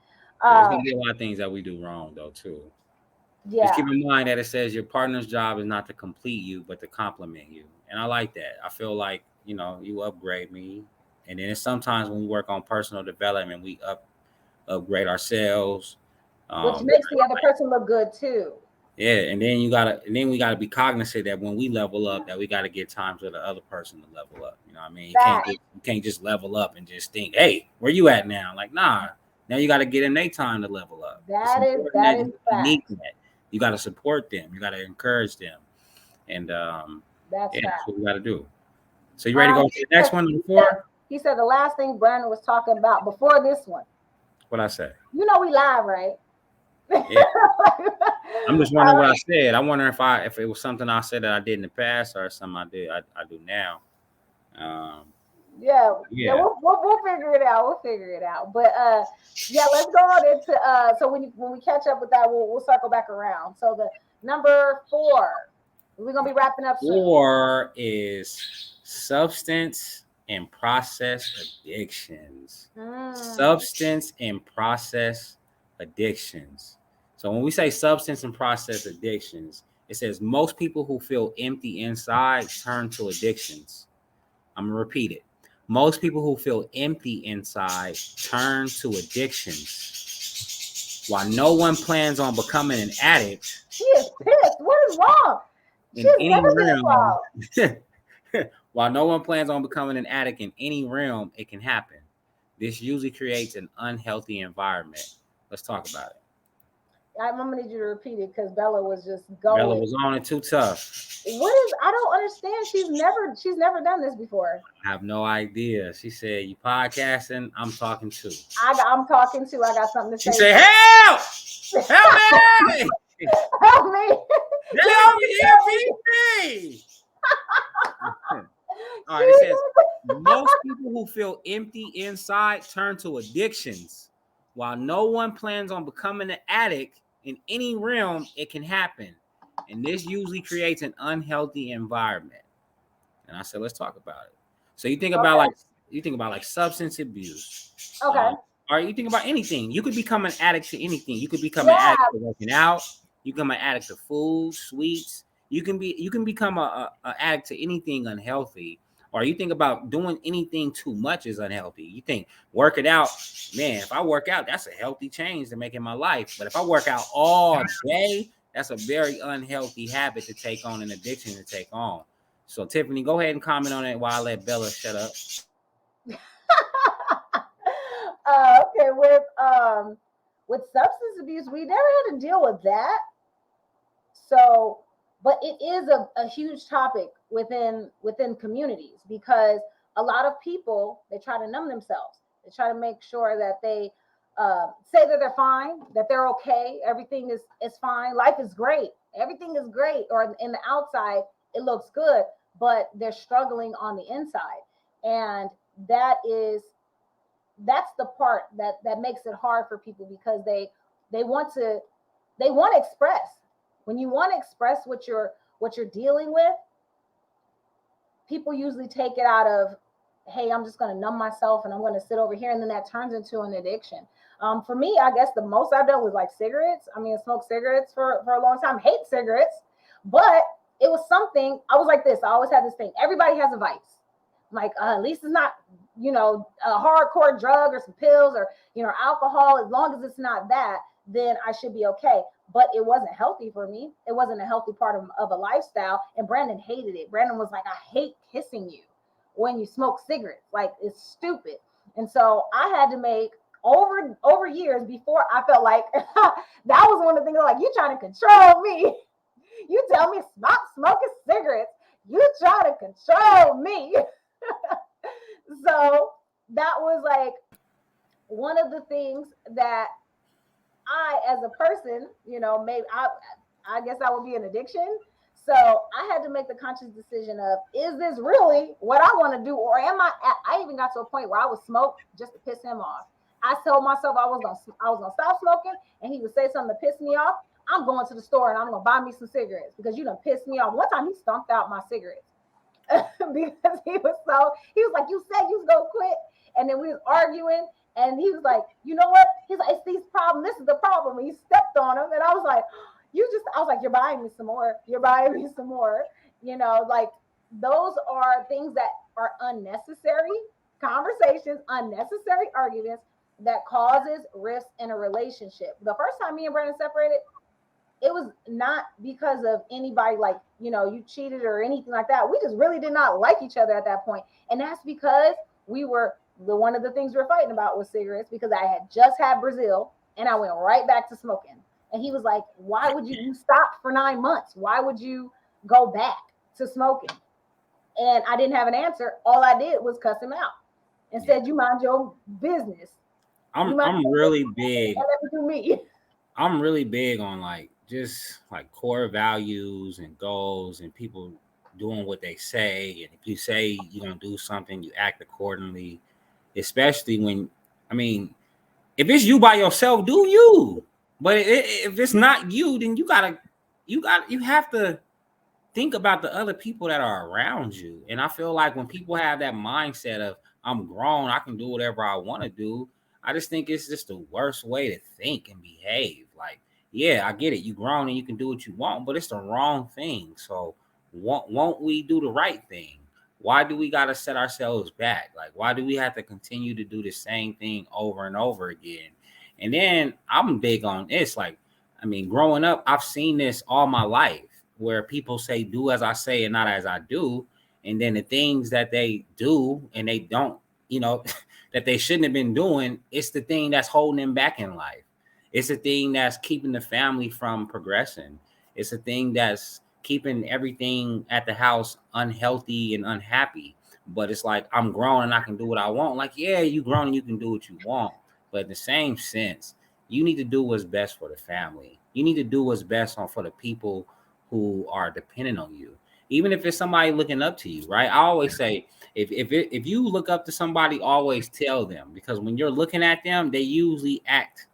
Yeah, there's gonna be a lot of things that we do wrong though too. Just Yeah, keep in mind that it says your partner's job is not to complete you, but to complement you. And I like that. I feel like, you upgrade me. And then sometimes when we work on personal development, we upgrade ourselves. which Um, makes the other person look good too. yeah, and then we gotta be cognizant that when we level up, that we gotta get time for the other person to level up. You know what I mean? That You can't just level up and just think, hey, where you at now? Like, nah. Now you gotta get in their time to level up. It's that is important that that is you need fact. that. You gotta support them. You gotta encourage them. And That's yeah, that's fact. what we gotta do. So you ready to go to the He next said, one he said before? he said the last thing Brandon was talking about before this one. What I say? We live, right? Yeah. I'm just wondering what I Uh, said. I wonder if it was something I said that I did in the past or something I do now. Um, yeah, yeah, yeah. we'll figure it out. We'll figure it out. But yeah, let's go on into so when we catch up with that, we'll circle back around. So the number 4, we're gonna be wrapping up soon. Or is substance and process addictions. Mm, Substance and process addictions. So when we say substance and process addictions, it says most people who feel empty inside turn to addictions. I'm gonna repeat it. Most people who feel empty inside turn to addictions. While no one plans on becoming an addict she is pissed. What is wrong? in She's any never been realm, involved. while no one plans on becoming an addict in any realm, it can happen. This usually creates an unhealthy environment. Let's talk about it. I'm gonna need you to repeat it because Bella was just Bella going. was on it too tough. What is? I don't understand. She's never done this before. I have no idea. She said, "You podcasting? I'm talking too." I'm talking to. I got something to She say. said, "Help! Help me! Help me. They She over here didn't beat me!" All She right, it says didn't most people who feel empty inside turn to addictions. While no one plans on becoming an addict in any realm, it can happen. And this usually creates an unhealthy environment. And I said, let's talk about it. So you think about like substance abuse. Okay. Or you think about anything. You could become an addict to anything. You could become an Yeah. addict to working out. You become an addict to food, sweets. You can become a addict to anything unhealthy. Or you think about doing anything too much is unhealthy. You think working out, man, if I work out, that's a healthy change to make in my life. But if I work out all day, that's a very unhealthy habit to take on, an addiction to take on. So Tiffany, go ahead and comment on it while I let Bella shut up. Okay. With substance abuse, we never had to deal with that. So, but it is a huge topic within communities because a lot of people, they try to numb themselves. They try to make sure that they say that they're fine, that they're okay, everything is fine, life is great, everything is great, or in the outside it looks good, but they're struggling on the inside. And that is that's the part that makes it hard for people, because they want to express. When you want to express what you're dealing with, people usually take it out of, hey, I'm just going to numb myself and I'm going to sit over here, and then that turns into an addiction. For me, I guess the most I've done was like cigarettes. I mean, I smoked cigarettes for a long time, hate cigarettes, but it was something. I was like this. I always had this thing. Everybody has a vice. Like, at least it's not, a hardcore drug or some pills or, alcohol. As long as it's not that, then I should be okay. But it wasn't healthy for me. It wasn't a healthy part of a lifestyle. And Brandon hated it. Brandon was like, I hate kissing you when you smoke cigarettes. Like, it's stupid. And so I had to make over years before I felt like that was one of the things, like, you trying to control me. You tell me stop smoking cigarettes. You try to control me. So that was like one of the things that I, as a person, maybe I guess that would be an addiction. So I had to make the conscious decision of, is this really what I want to do? Or am I even got to a point where I would smoke just to piss him off. I told myself I was gonna stop smoking, and he would say something to piss me off. I'm going to the store and I'm gonna buy me some cigarettes because you done pissed me off. One time he stomped out my cigarettes because he was like, you said you was gonna quit. And then we was arguing, and he was like, you know what? He's like, it's these problems. This is the problem. And he stepped on him, and I was like, I was like, you're buying me some more. You're buying me some more. Like, those are things that are unnecessary conversations, unnecessary arguments that causes risk in a relationship. The first time me and Brandon separated, it was not because of anybody, like, you cheated or anything like that. We just really did not like each other at that point. And that's because one of the things we were fighting about was cigarettes, because I had just had Brazil and I went right back to smoking. And he was like, why would you stop for 9 months? Why would you go back to smoking? And I didn't have an answer. All I did was cuss him out and said, you mind your business. I'm really big. Let me do me. I'm really big on just core values and goals, and people doing what they say. And if you say you're gonna do something, you act accordingly. Especially when, if it's you by yourself, do you. But if it's not you, then you have to think about the other people that are around you. And I feel like when people have that mindset of, I'm grown, I can do whatever I want to do, I just think it's just the worst way to think and behave. Like, yeah, I get it. You grown and you can do what you want, but it's the wrong thing. So won't we do the right thing? Why do we got to set ourselves back? Like, why do we have to continue to do the same thing over and over again? And then I'm big on this. Like, growing up, I've seen this all my life, where people say, do as I say and not as I do. And then the things that they do and they don't, that they shouldn't have been doing, it's the thing that's holding them back in life. It's the thing that's keeping the family from progressing. It's a thing that's keeping everything at the house unhealthy and unhappy. But it's like, I'm grown and I can do what I want. Like, yeah, you grown and you can do what you want. But in the same sense, you need to do what's best for the family. You need to do what's best for the people who are dependent on you. Even if it's somebody looking up to you, right? I always say, if you look up to somebody, always tell them, because when you're looking at them, they usually act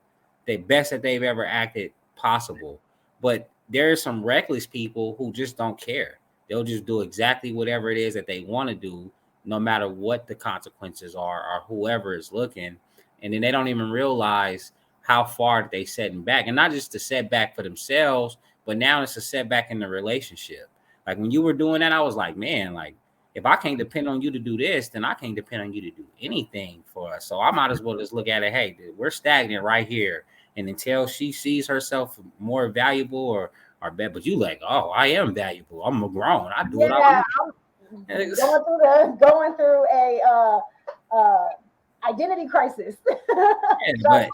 the best that they've ever acted possible. But there are some reckless people who just don't care. They'll just do exactly whatever it is that they want to do, no matter what the consequences are or whoever is looking. And then they don't even realize how far they setting back. And not just a setback for themselves, but now it's a setback in the relationship. Like, when you were doing that, I was like, man, like, if I can't depend on you to do this, then I can't depend on you to do anything for us. So I might as well just look at it, hey, dude, we're stagnant right here. And until she sees herself more valuable or better, but you like, oh, I am valuable. I'm grown. I do what I want. Going through a identity crisis. Yeah, but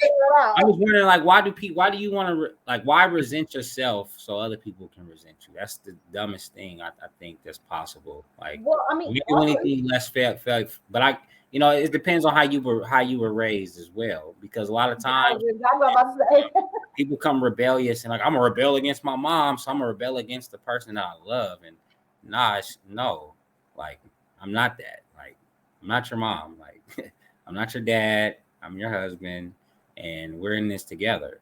I was wondering, like, why do you want to, why resent yourself so other people can resent you? That's the dumbest thing I think that's possible. Like, well, you do anything less fair, but you know, it depends on how you were raised as well. Because a lot of times Exactly what I'm about to say. people come rebellious and like, I'm gonna rebel against my mom, so I'm gonna rebel against the person that I love. And no, like I'm not that. Like I'm not your mom. Like I'm not your dad. I'm your husband, and we're in this together.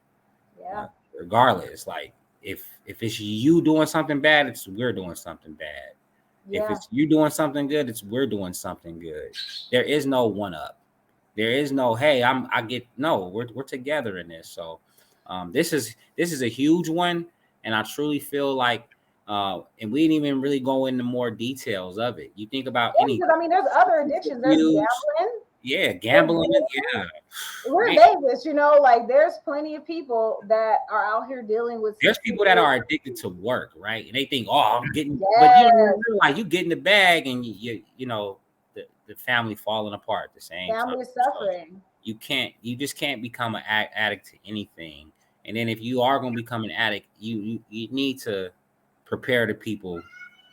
Yeah. Regardless, like if it's you doing something bad, it's we're doing something bad. If Yeah. it's you doing something good, it's we're doing something good. There is no one up. There is no hey, I get no. We're together in this. So this is a huge one, and I truly feel like and we didn't even really go into more details of it. You think about Yeah, any because I mean, there's other addictions. There's abuse, gambling. yeah, There's gambling, yeah, we're man. Vegas, you know, like there's plenty of people that are out here dealing with There's substance people that abuse. are addicted to work, right? And they think, oh, I'm getting, but you don't even Yes, realize you get in the bag and you know, the family falling apart at the same time. family is So suffering. you just can't become an addict to anything. And then if you are going to become an addict, you need to prepare the people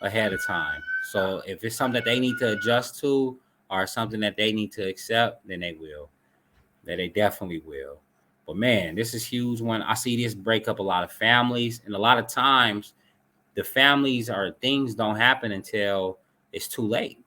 ahead of time. So if it's something that they need to adjust to or something that they need to accept, then they will. That they definitely will. But man, this is huge one. I see this break up a lot of families, and a lot of times the families or things don't happen until it's too late.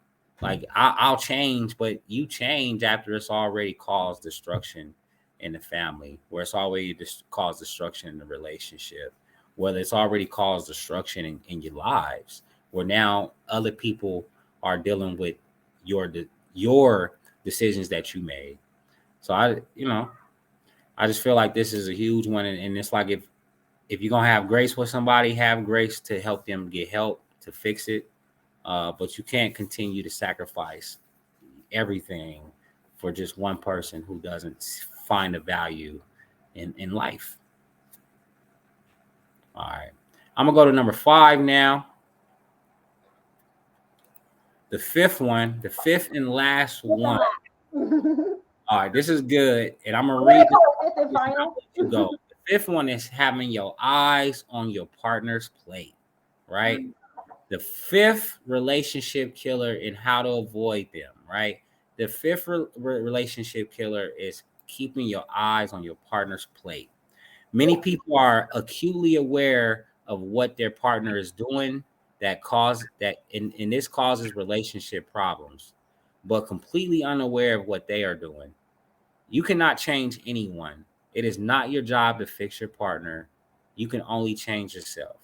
Like I'll change, but you change after it's already caused destruction in the family, where it's already caused destruction in the relationship, whether it's already caused destruction in your lives, where now other people are dealing with your decisions that you made. So I just feel like this is a huge one, and it's like if you're gonna have grace with somebody, have grace to help them get help to fix it. But you can't continue to sacrifice everything for just one person who doesn't find a value in life. All right, I'm gonna go to number 5 now. The fifth one, the fifth and last Fifth and one. last. All right, this is good, and I'm gonna What do they read call it? Fifth and this and I'll final. let you go. The fifth one is having your eyes on your partner's plate, right? The fifth relationship killer and how to avoid them, right? The fifth relationship killer is keeping your eyes on your partner's plate. Many people are acutely aware of what their partner is doing that cause that and this causes relationship problems, but completely unaware of what they are doing. You cannot change anyone. It is not your job to fix your partner. You can only change yourself.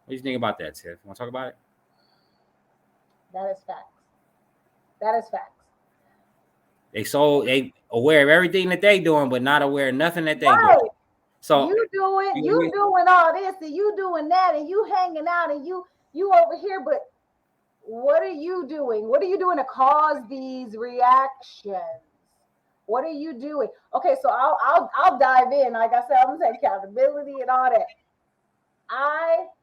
What do you think about that, Tiff? Want to talk about it? That is facts. That is facts. They aware of everything that they doing, but not aware of nothing that they doing. Right. So You doing all this and you doing that and you hanging out and you over here, but what are you doing? What are you doing to cause these reactions? What are you doing? Okay, so I'll dive in. Like I said, I'm gonna take accountability and all that.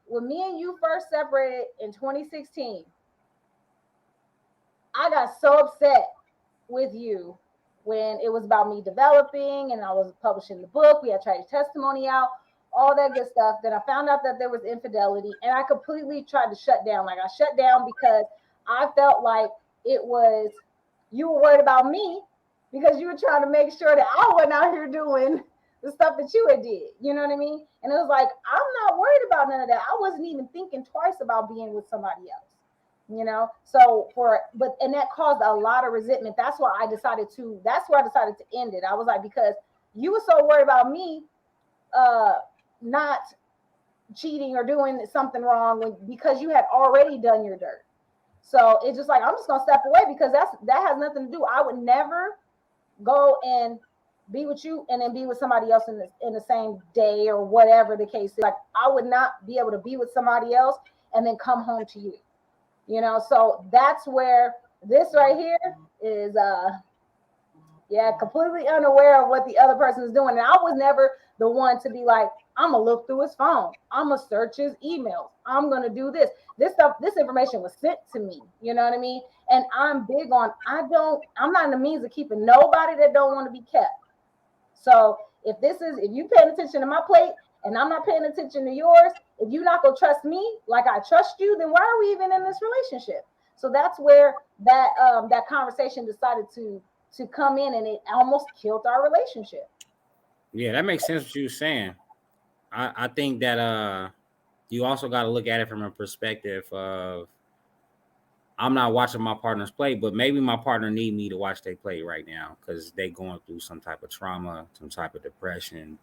When me and you first separated in 2016, I got so upset with you when it was about me developing and I was publishing the book. We had tried testimony out, all that good stuff. Then I found out that there was infidelity and I completely tried to shut down. Like I shut down because I felt like it was you were worried about me because you were trying to make sure that I wasn't out here doing the stuff that you had did. You know what I mean? And it was like, I'm not worried about none of that. I wasn't even thinking twice about being with somebody else, you know. So and that caused a lot of resentment. That's why I decided to end it. I was like, because you were so worried about me uh not cheating or doing something wrong because you had already done your dirt. So it's just like, I'm just gonna step away because that has nothing to do. I would never go and be with you and then be with somebody else in the same day or whatever the case is. Like I would not be able to be with somebody else and then come home to you. You know, so that's where this right here is completely unaware of what the other person is doing. And I was never the one to be like, I'm gonna look through his phone, I'm gonna search his emails, I'm gonna do this information was sent to me, you know what I mean? And I'm big on I'm not in the means of keeping nobody that don't want to be kept. So if you paying attention to my plate and I'm not paying attention to yours, if you're not gonna trust me like I trust you, then why are we even in this relationship? So that's where that conversation decided to come in, and it almost killed our relationship. Yeah, that makes sense what you were saying. I think that you also got to look at it from a perspective of I'm not watching my partners play, but maybe my partner need me to watch they play right now because they going through some type of trauma, some type of depression,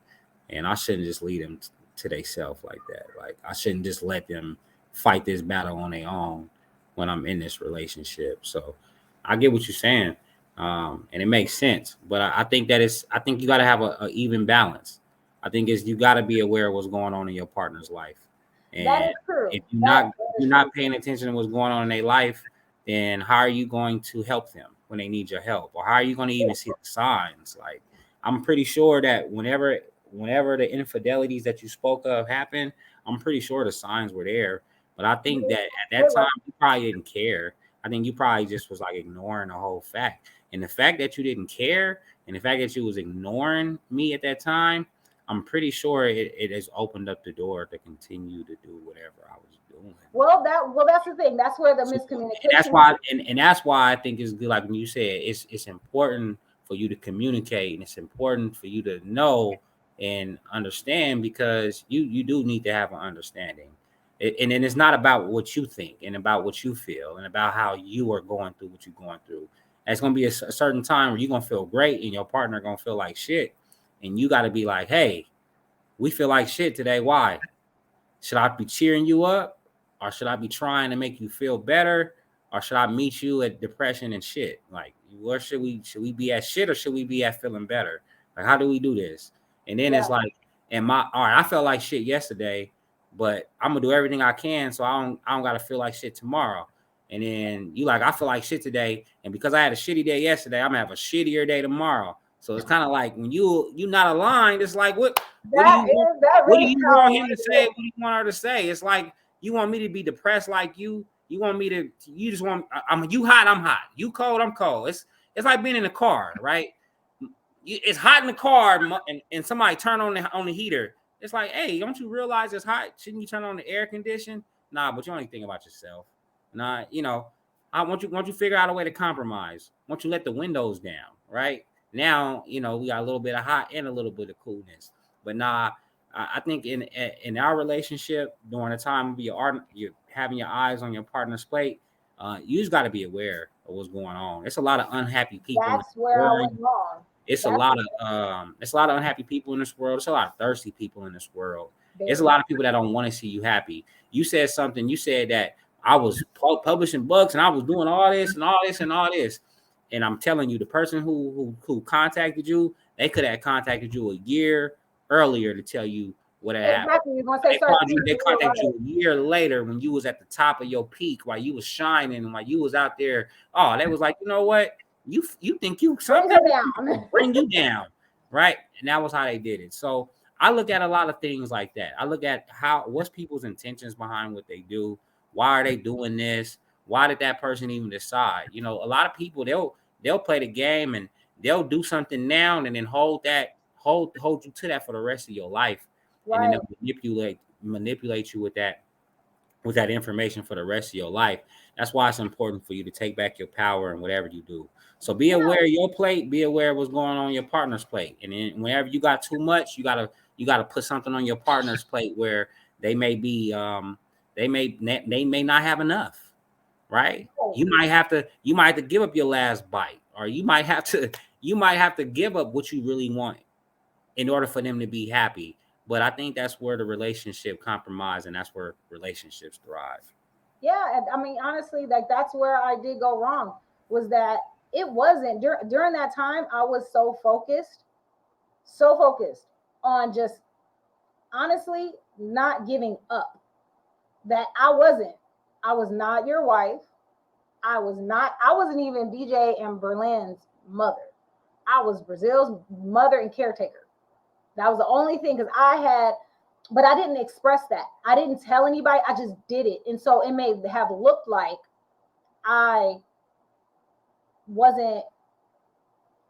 and I shouldn't just lead them to themselves like that. Like I shouldn't just let them fight this battle on their own when I'm in this relationship. So I get what you're saying, and it makes sense. But I think that I think you got to have a even balance. I think is you got to be aware of what's going on in your partner's life, That and is true. if you're That not if is you're true. not paying attention to what's going on in their life, then how are you going to help them when they need your help, or how are you going to even see the signs? Like I'm pretty sure that whenever the infidelities that you spoke of happened, I'm pretty sure the signs were there. But I think that at that It time was. you probably didn't care. I think you probably just was like ignoring the whole fact. And the fact that you didn't care and the fact that you was ignoring me at that time, I'm pretty sure it has opened up the door to continue to do whatever I was doing. Well, that's the thing. That's where the So, and that's miscommunication. why, and that's why I think it's good. Like when you said, it's important for you to communicate, and it's important for you to know and understand because you do need to have an understanding. And then it's not about what you think and about what you feel and about how you are going through what you're going through. There's gonna be a certain time where you're gonna feel great and your partner gonna feel like shit, and you got to be like, hey, we feel like shit today. Why? Should I be cheering you up, or should I be trying to make you feel better, or should I meet you at depression and shit? Like, where should we be at shit, or should we be at feeling better? Like, how do we do this? And then Yeah, it's like, all right? I felt like shit yesterday, but I'm gonna do everything I can so I don't gotta feel like shit tomorrow. And then you like, I feel like shit today, and because I had a shitty day yesterday, I'm gonna have a shittier day tomorrow. So it's kind of like when you not aligned, it's like what do you want? that What do really you want sounds him to say? like What do you want her to say? It's like you want me to be depressed like you. You want me to. You just want. I'm you hot. I'm hot. You cold. I'm cold. It's like being in a car, right? It's hot in the car, and somebody turn on the heater. It's like, hey, don't you realize it's hot? Shouldn't you turn on the air condition? Nah, but you only think about yourself. Nah, I want you figure out a way to compromise. Want you let the windows down, right? Now, we got a little bit of hot and a little bit of coolness. But nah, I think in our relationship during the time of you're having your eyes on your partner's plate, you just got to be aware of what's going on. It's a lot of unhappy people in that's the where I world. went wrong. It's a That's lot of unhappy people in this world. It's a lot of thirsty people in this world. It's a very lot of people that don't want to see you happy. You said something. You said that I was publishing books and I was doing all this and all this and all this. And I'm telling you, the person who contacted you, they could have contacted you a year earlier to tell you what had happened. exactly. You're gonna say They certain called you. things. They You're contacted right. you a year later when you was at the top of your peak, while you was shining, while you was out there. Oh, they was like, you know what? You think you Bring something? her down. Bring you down, right? And that was how they did it. So I look at a lot of things like that. I look at what's people's intentions behind what they do. Why are they doing this? Why did that person even decide? A lot of people they'll play the game and they'll do something now and then hold you to that for the rest of your life, and then Right. they'll manipulate you with that information for the rest of your life. That's why it's important for you to take back your power in whatever you do. So be Yeah. aware of your plate, be aware of what's going on your partner's plate. And then whenever you got too much, you gotta put something on your partner's plate where they may be they may not have enough, right? Oh, You might have to give up your last bite, or you might have to give up what you really want in order for them to be happy. But I think that's where the relationship compromise and that's where relationships thrive. yeah. And I mean, honestly, like that's where I did go wrong. Was that it wasn't during that time? I was so focused on just honestly not giving up. That I was not your wife. I wasn't even BJ and Berlin's mother. I was Brazil's mother and caretaker. That was the only thing because but I didn't express that. I didn't tell anybody. I just did it. And so it may have looked like I wasn't,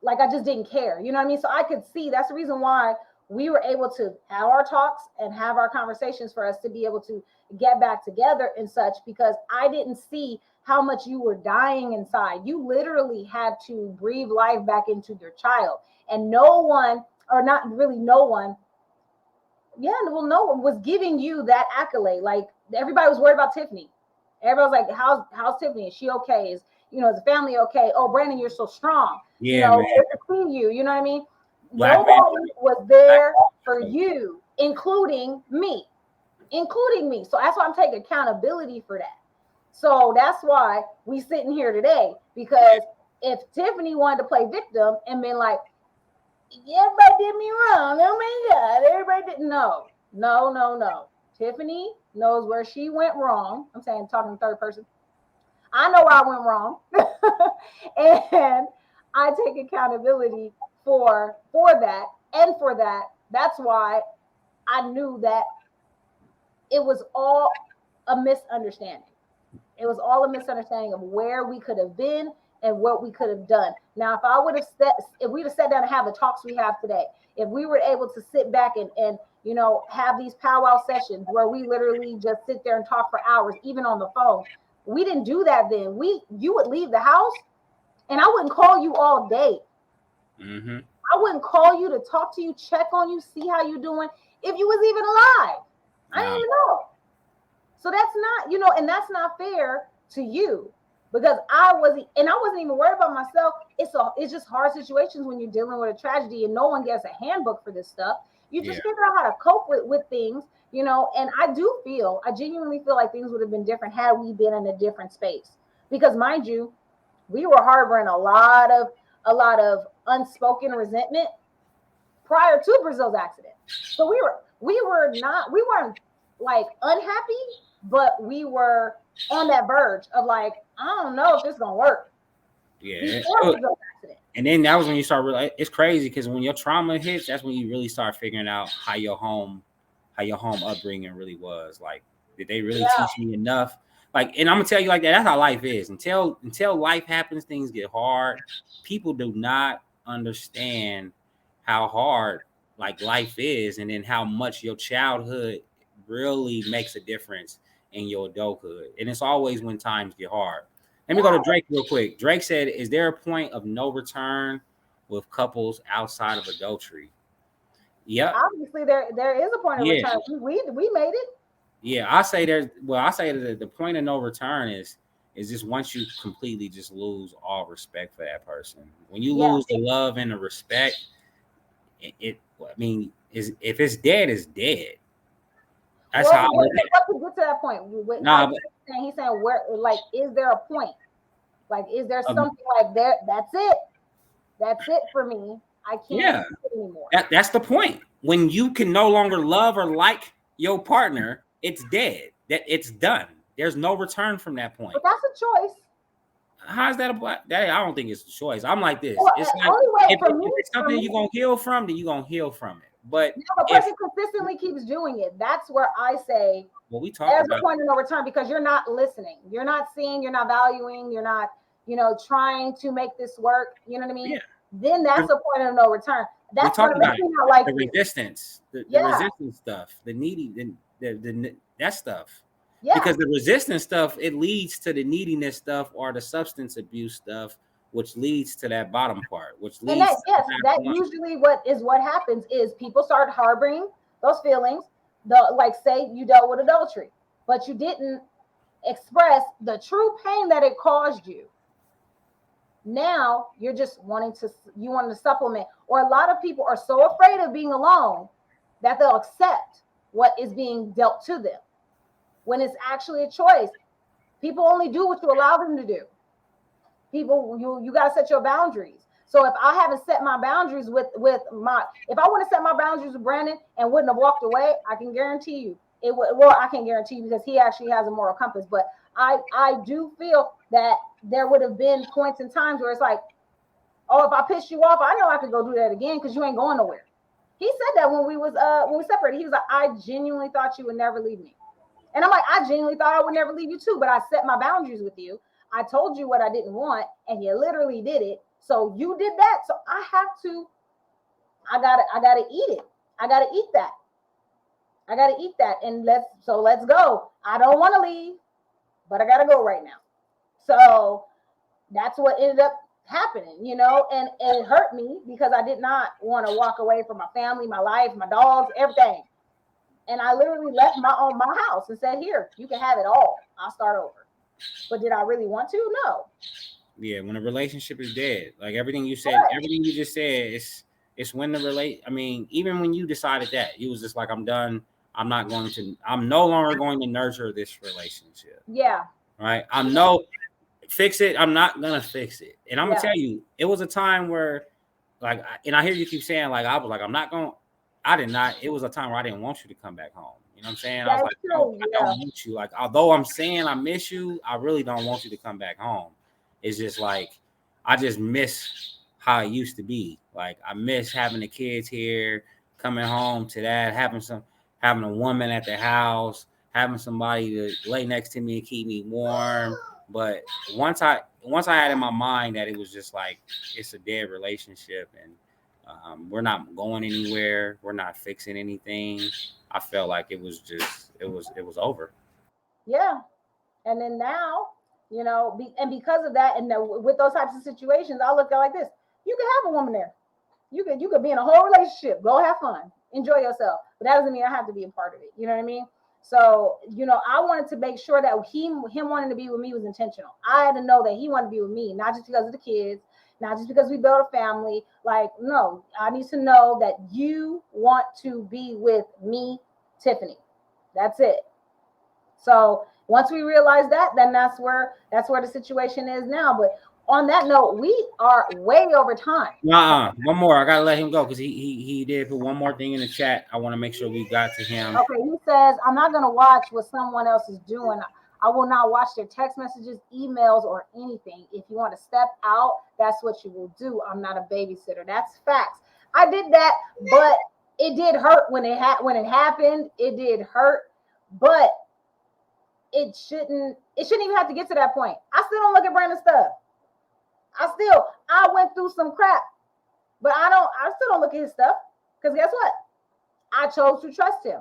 like I just didn't care. You know what I mean? So I could see that's the reason why we were able to have our talks and have our conversations for us to be able to get back together and such, because I didn't see how much you were dying inside. You literally had to breathe life back into your child, and no one, or not really no one, yeah, well, no one was giving you that accolade. Like, everybody was worried about Tiffany. Everybody was like, how's Tiffany? Is she okay? Is the family okay? Oh, Brandon, you're so strong. Yeah, man. Good to see you. You know what I mean? Black Nobody man. was there for you, including me. So that's why I'm taking accountability for that. So that's why we sitting here today, because if Tiffany wanted to play victim and been like, everybody did me wrong, oh my God, everybody didn't know. No. Tiffany knows where she went wrong. I'm saying, talking in third person. I know where I went wrong. And I take accountability for that. And for that, that's why I knew that it was all a misunderstanding. It was all a misunderstanding of where we could have been and what we could have done. Now, if we'd have sat down and have the talks we have today, if we were able to sit back and have these powwow sessions where we literally just sit there and talk for hours, even on the phone, we didn't do that then. You would leave the house, and I wouldn't call you all day. Mm-hmm. I wouldn't call you to talk to you, check on you, see how you doing, if you was even alive. I didn't even know. So that's not, and that's not fair to you, because I wasn't even worried about myself. It's just hard situations when you're dealing with a tragedy and no one gets a handbook for this stuff. You just figure out how to cope with things, and I genuinely feel like things would have been different had we been in a different space. Because mind you, we were harboring a lot of unspoken resentment prior to Brazil's accident. So we weren't like unhappy, but we were on that verge of like, I don't know if this is gonna work. Yeah. And then that was when you start realizing, it's crazy, because when your trauma hits, that's when you really start figuring out how your home upbringing really was. Like, did they really teach me enough? Like, and I'm gonna tell you like that. That's how life is. Until life happens, things get hard. People do not understand how hard like life is, and then how much your childhood really makes a difference in your adulthood. And it's always when times get hard. Let me go to Drake real quick. Drake said, "Is there a point of no return with couples outside of adultery?" Yeah. Obviously, there is a point of return. We made it. Yeah, I say that the point of no return is just once you completely just lose all respect for that person. When you lose the love and the respect, if it's dead, it's dead. That's how I look at it. To get to that point, he's saying, where, like, is there a point? Like, is there something like there? That's it. That's it for me. I can't do it anymore. That's the point. When you can no longer love or like your partner, it's dead. That it's done. There's no return from that point. But that's a choice. How's that I don't think it's a choice. I'm like this. Well, it's like if it's something you're gonna heal from, then you're gonna heal from it. But the person consistently keeps doing it. That's where I say, well, we talk there's about a point of no return, because you're not listening, you're not seeing, you're not valuing, you're not, trying to make this work. You know what I mean? Yeah. Then that's a point of no return. That's what about like the resistance, the resistance stuff, the needy, the that stuff. Yeah. Because the resistance stuff, it leads to the neediness stuff or the substance abuse stuff, which leads to that bottom part, which leads that usually what happens is people start harboring those feelings. Like, say you dealt with adultery, but you didn't express the true pain that it caused you. Now you're just wanting to supplement, or a lot of people are so afraid of being alone that they'll accept what is being dealt to them, when it's actually a choice. People only do what you allow them to do. People, you got to set your boundaries. So if I haven't set my boundaries if I want to set my boundaries with Brandon and wouldn't have walked away, I can guarantee you it would. Well, I can't guarantee you, because he actually has a moral compass, but I do feel that there would have been points in times where it's like, oh, if I pissed you off, I know I could go do that again, because you ain't going nowhere. He said that when we separated. He was like, I genuinely thought you would never leave me. And I'm like, I genuinely thought I would never leave you too, but I set my boundaries with you. I told you what I didn't want, and you literally did it. So you did that. So I gotta eat it. I got to eat that. I got to eat that. And let's go. I don't want to leave, but I got to go right now. So that's what ended up happening, you know, and it hurt me because I did not want to walk away from my family, my life, my dogs, everything. And I literally left my house and said, here, you can have it all. I'll start over. But did I really want to? No. Yeah, when a relationship is dead, like everything you said, Right. everything you just said, it's when I mean, even when you decided that, you was just like, I'm done. I'm no longer going to nurture this relationship. Yeah. Right. Fix it. I'm not gonna fix it. And I'm gonna tell you, it was a time where, like, and I hear you keep saying, like, I was like, I did not. It was a time where I didn't want you to come back home. You know what I'm saying? I was like, I don't want you. Like, although I'm saying I miss you, I really don't want you to come back home. It's just like, I just miss how it used to be. Like, I miss having the kids here, coming home to that, having a woman at the house, having somebody to lay next to me and keep me warm. But once I had in my mind that it was just like, it's a dead relationship and we're not going anywhere, we're not fixing anything, I felt like it was over. Yeah. And then now, you know, because of that, and with those types of situations, I look at it like this: you can have a woman there, you could be in a whole relationship, go have fun, enjoy yourself, but that doesn't mean I have to be a part of it. You know what I mean? So, you know, I wanted to make sure that him wanting to be with me was intentional. I had to know that he wanted to be with me, not just because of the kids, not just because we built a family. Like, no, I need to know that you want to be with me, Tiffany. That's it. So once we realize that, then that's where the situation is now. But on that note, we are way over time. One more. I gotta let him go because he did put one more thing in the chat. I want to make sure we got to him. Okay, he says, I'm not gonna watch what someone else is doing. I will not watch their text messages, emails, or anything. If you want to step out, that's what you will do. I'm not a babysitter. That's facts. I did that, but it did hurt when it happened. It did hurt, but it shouldn't even have to get to that point. I still don't look at Brandon's stuff. I went through some crap, but I still don't look at his stuff because guess what? I chose to trust him.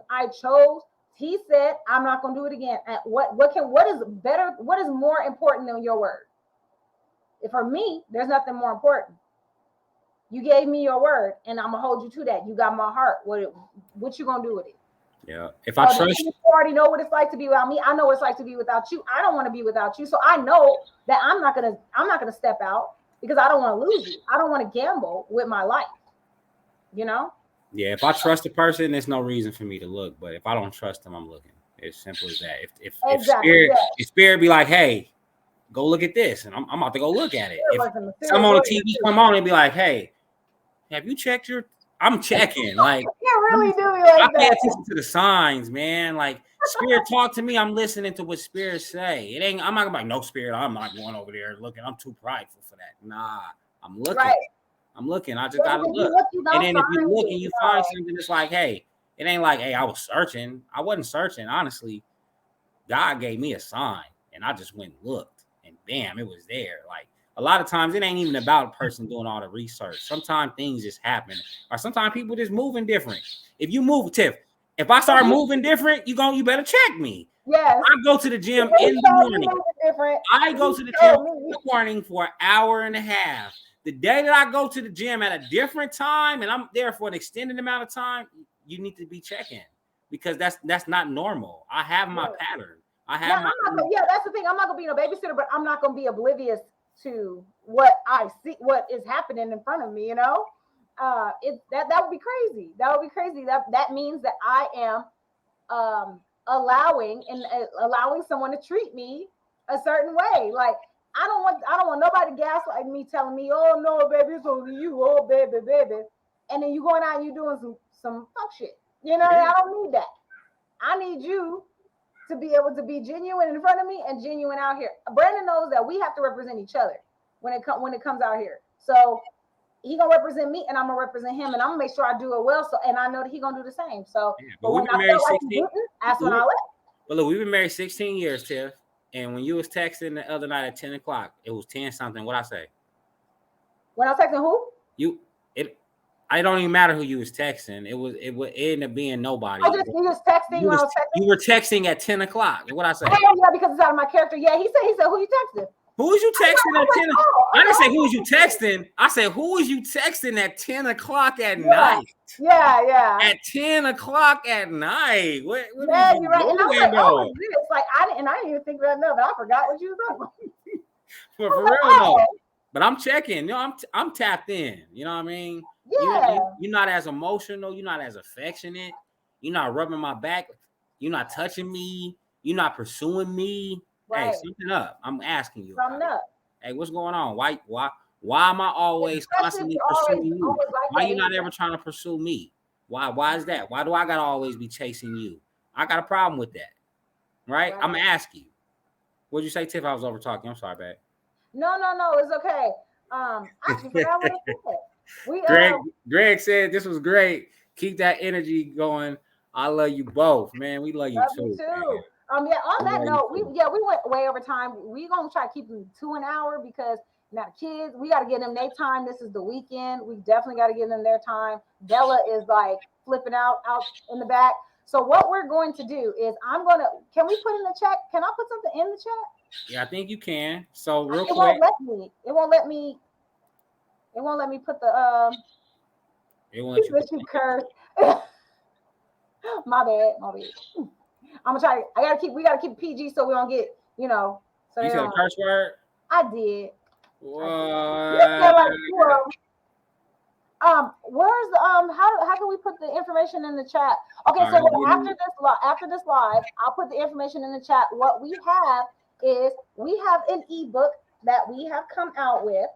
He said, I'm not going to do it again. And what is more important than your word? For me, there's nothing more important. You gave me your word and I'm going to hold you to that. You got my heart. What you going to do with it? Yeah. If I trust you already know what it's like to be without me. I know what it's like to be without you. I don't want to be without you. So I know that I'm not gonna step out because I don't want to lose you. I don't want to gamble with my life. You know? Yeah, if I trust a person, there's no reason for me to look. But if I don't trust them, I'm looking. It's simple as that. If spirit be like, hey, go look at this, and I'm about to go look at it. If someone on the TV come on and be like, hey, have you checked your? I'm checking. Like, you really do me like I pay that. attention to the signs, man. Like, spirit talk to me. I'm listening to what spirit say. It ain't. I'm not gonna be like, no, spirit. I'm not going over there looking. I'm too prideful for that. Nah, I'm looking. Right. I'm looking. I just gotta look. And then if you look and you find something, it's like, hey, it ain't like, hey, I was searching. I wasn't searching. Honestly, God gave me a sign, and I just went and looked, and bam, it was there. Like, a lot of times, it ain't even about a person doing all the research. Sometimes things just happen, or sometimes people just moving different. If you move, Tiff, if I start moving different, you better check me. Yes. I go to the gym in the morning. I go to the gym in the morning for an hour and a half. The day that I go to the gym at a different time and I'm there for an extended amount of time, you need to be checking because that's not normal. I have my pattern. That's the thing. I'm not gonna be no babysitter, but I'm not gonna be oblivious to what I see, what is happening in front of me. You know, that would be crazy. That would be crazy. That means that I am allowing someone to treat me a certain way. Like I don't want nobody gaslighting me, telling me, oh no, baby, it's only you, oh baby, and then you going out and you doing some fuck shit. You know, I don't need that. I need you to be able to be genuine in front of me and genuine out here. Brandon knows that we have to represent each other when it comes out here. So he gonna represent me and I'm gonna represent him and I'm gonna make sure I do it well. So and I know that he gonna do the same. So but when I felt like he didn't, that's when I left. But look, we've been married 16 years, Tiff. And when you was texting the other night at 10 o'clock, it was 10 something. What I say? When I was texting who? I don't even matter who you was texting. It ended up being nobody. I just, you was texting when I was texting. You were texting at 10 o'clock. What I say? Oh, yeah, because it's out of my character. Yeah, he said, who you texting? Who was you texting at 10? I didn't say who was you texting. I said, who was you texting at 10 o'clock at night? Yeah. At 10 o'clock at night. What yeah, you're right. And I was like, oh, it's like I didn't even think about that, but I forgot what you was talking about. For real though. But I'm checking. I'm tapped in. You know what I mean? Yeah. You're not as emotional. You're not as affectionate. You're not rubbing my back. You're not touching me. You're not pursuing me. Right. Hey, something up. I'm asking you. Something up. Hey, what's going on? Why am I always constantly pursuing you? Like why you not ever trying to pursue me? Why is that? Why do I gotta always be chasing you? I got a problem with that. Right? I'm gonna ask you. What'd you say, Tiff? I was over talking. I'm sorry, babe. No, it's okay. I actually forgot what it said. Greg said this was great. Keep that energy going. I love you both, man. We love you too. On that note, we went way over time. We're gonna try to keep them to an hour because now the kids, we gotta give them their time. This is the weekend. We definitely gotta give them their time. Bella is like flipping out in the back. So what we're going to do is can we put in the chat? Can I put something in the chat? Yeah, I think you can. So real quick. It won't let me put the It won't let you curse. My bad. I'm gonna try. We gotta keep PG so we don't get, So you said a curse word? I did. What? Where's the how can we put the information in the chat? Okay, so after this live, I'll put the information in the chat. What we have is we have an ebook that we have come out with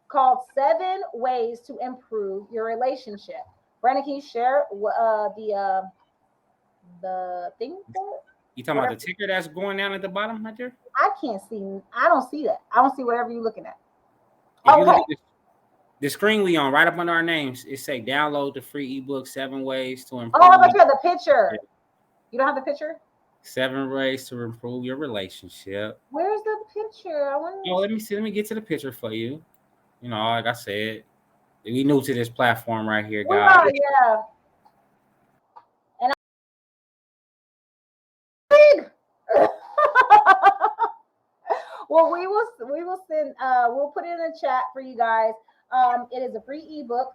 called 7 Ways to Improve Your Relationship. Brandon, can you share the thing for it? You talking about the ticker that's going down at the bottom right there? I can't see. I don't see that. I don't see whatever you're looking at. If you look at the screen we on, right up under our names, it say download the free ebook 7 Ways to Improve. Oh, but you have the picture. Yeah. You don't have the picture? 7 Ways to Improve Your Relationship. Where's the picture? Let me see. Let me get to the picture for you. Like I said, we new to this platform right here, guys. Yeah. And well, we will send. We'll put it in the chat for you guys. It is a free ebook.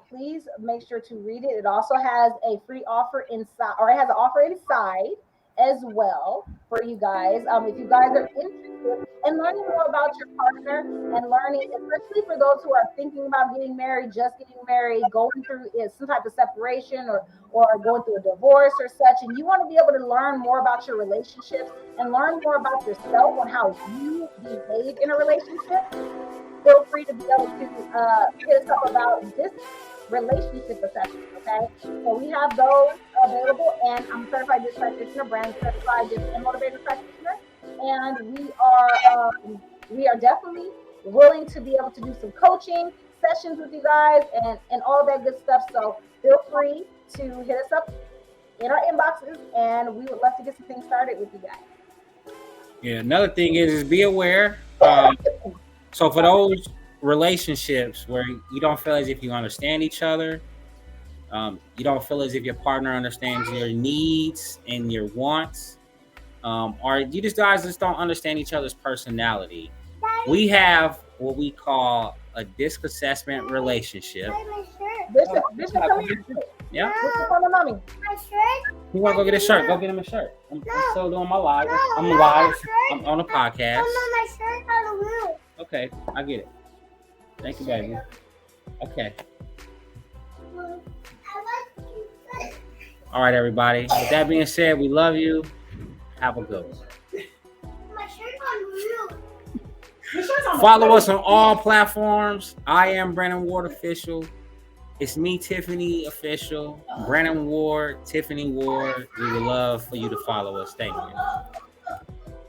Please make sure to read it. It also has a free offer inside, or it has an offer inside as well for you guys. If you guys are interested in learning more about your partner and learning, especially for those who are thinking about getting married, just getting married, going through some type of separation or going through a divorce or such, and you want to be able to learn more about your relationships and learn more about yourself and how you behave in a relationship, feel free to be able to hit us up about this relationship assessment, okay? So we have those available, and I'm certified disc practitioner, Brandon certified disc and motivator practitioner, and we are definitely willing to be able to do some coaching sessions with you guys and all that good stuff. So feel free to hit us up in our inboxes, and we would love to get some things started with you guys. Yeah, another thing is be aware. So for those relationships where you don't feel as if you understand each other, you don't feel as if your partner understands your needs and your wants, or you guys just don't understand each other's personality, we have what we call a disc assessment relationship. Bishop, come here. Yeah. Mommy. You want to go get a shirt? Go get him a shirt. I'm still doing my live. I'm live. I'm on a podcast. my shirt on the wheel. Okay, I get it. Thank you, baby. Okay. All right, everybody. With that being said, we love you. Have a good one. My shirt's on the wheel. Follow us on all platforms. I am Brandon Ward Official. It's me, Tiffany Official. Brandon Ward, Tiffany Ward. We would love for you to follow us. Thank you.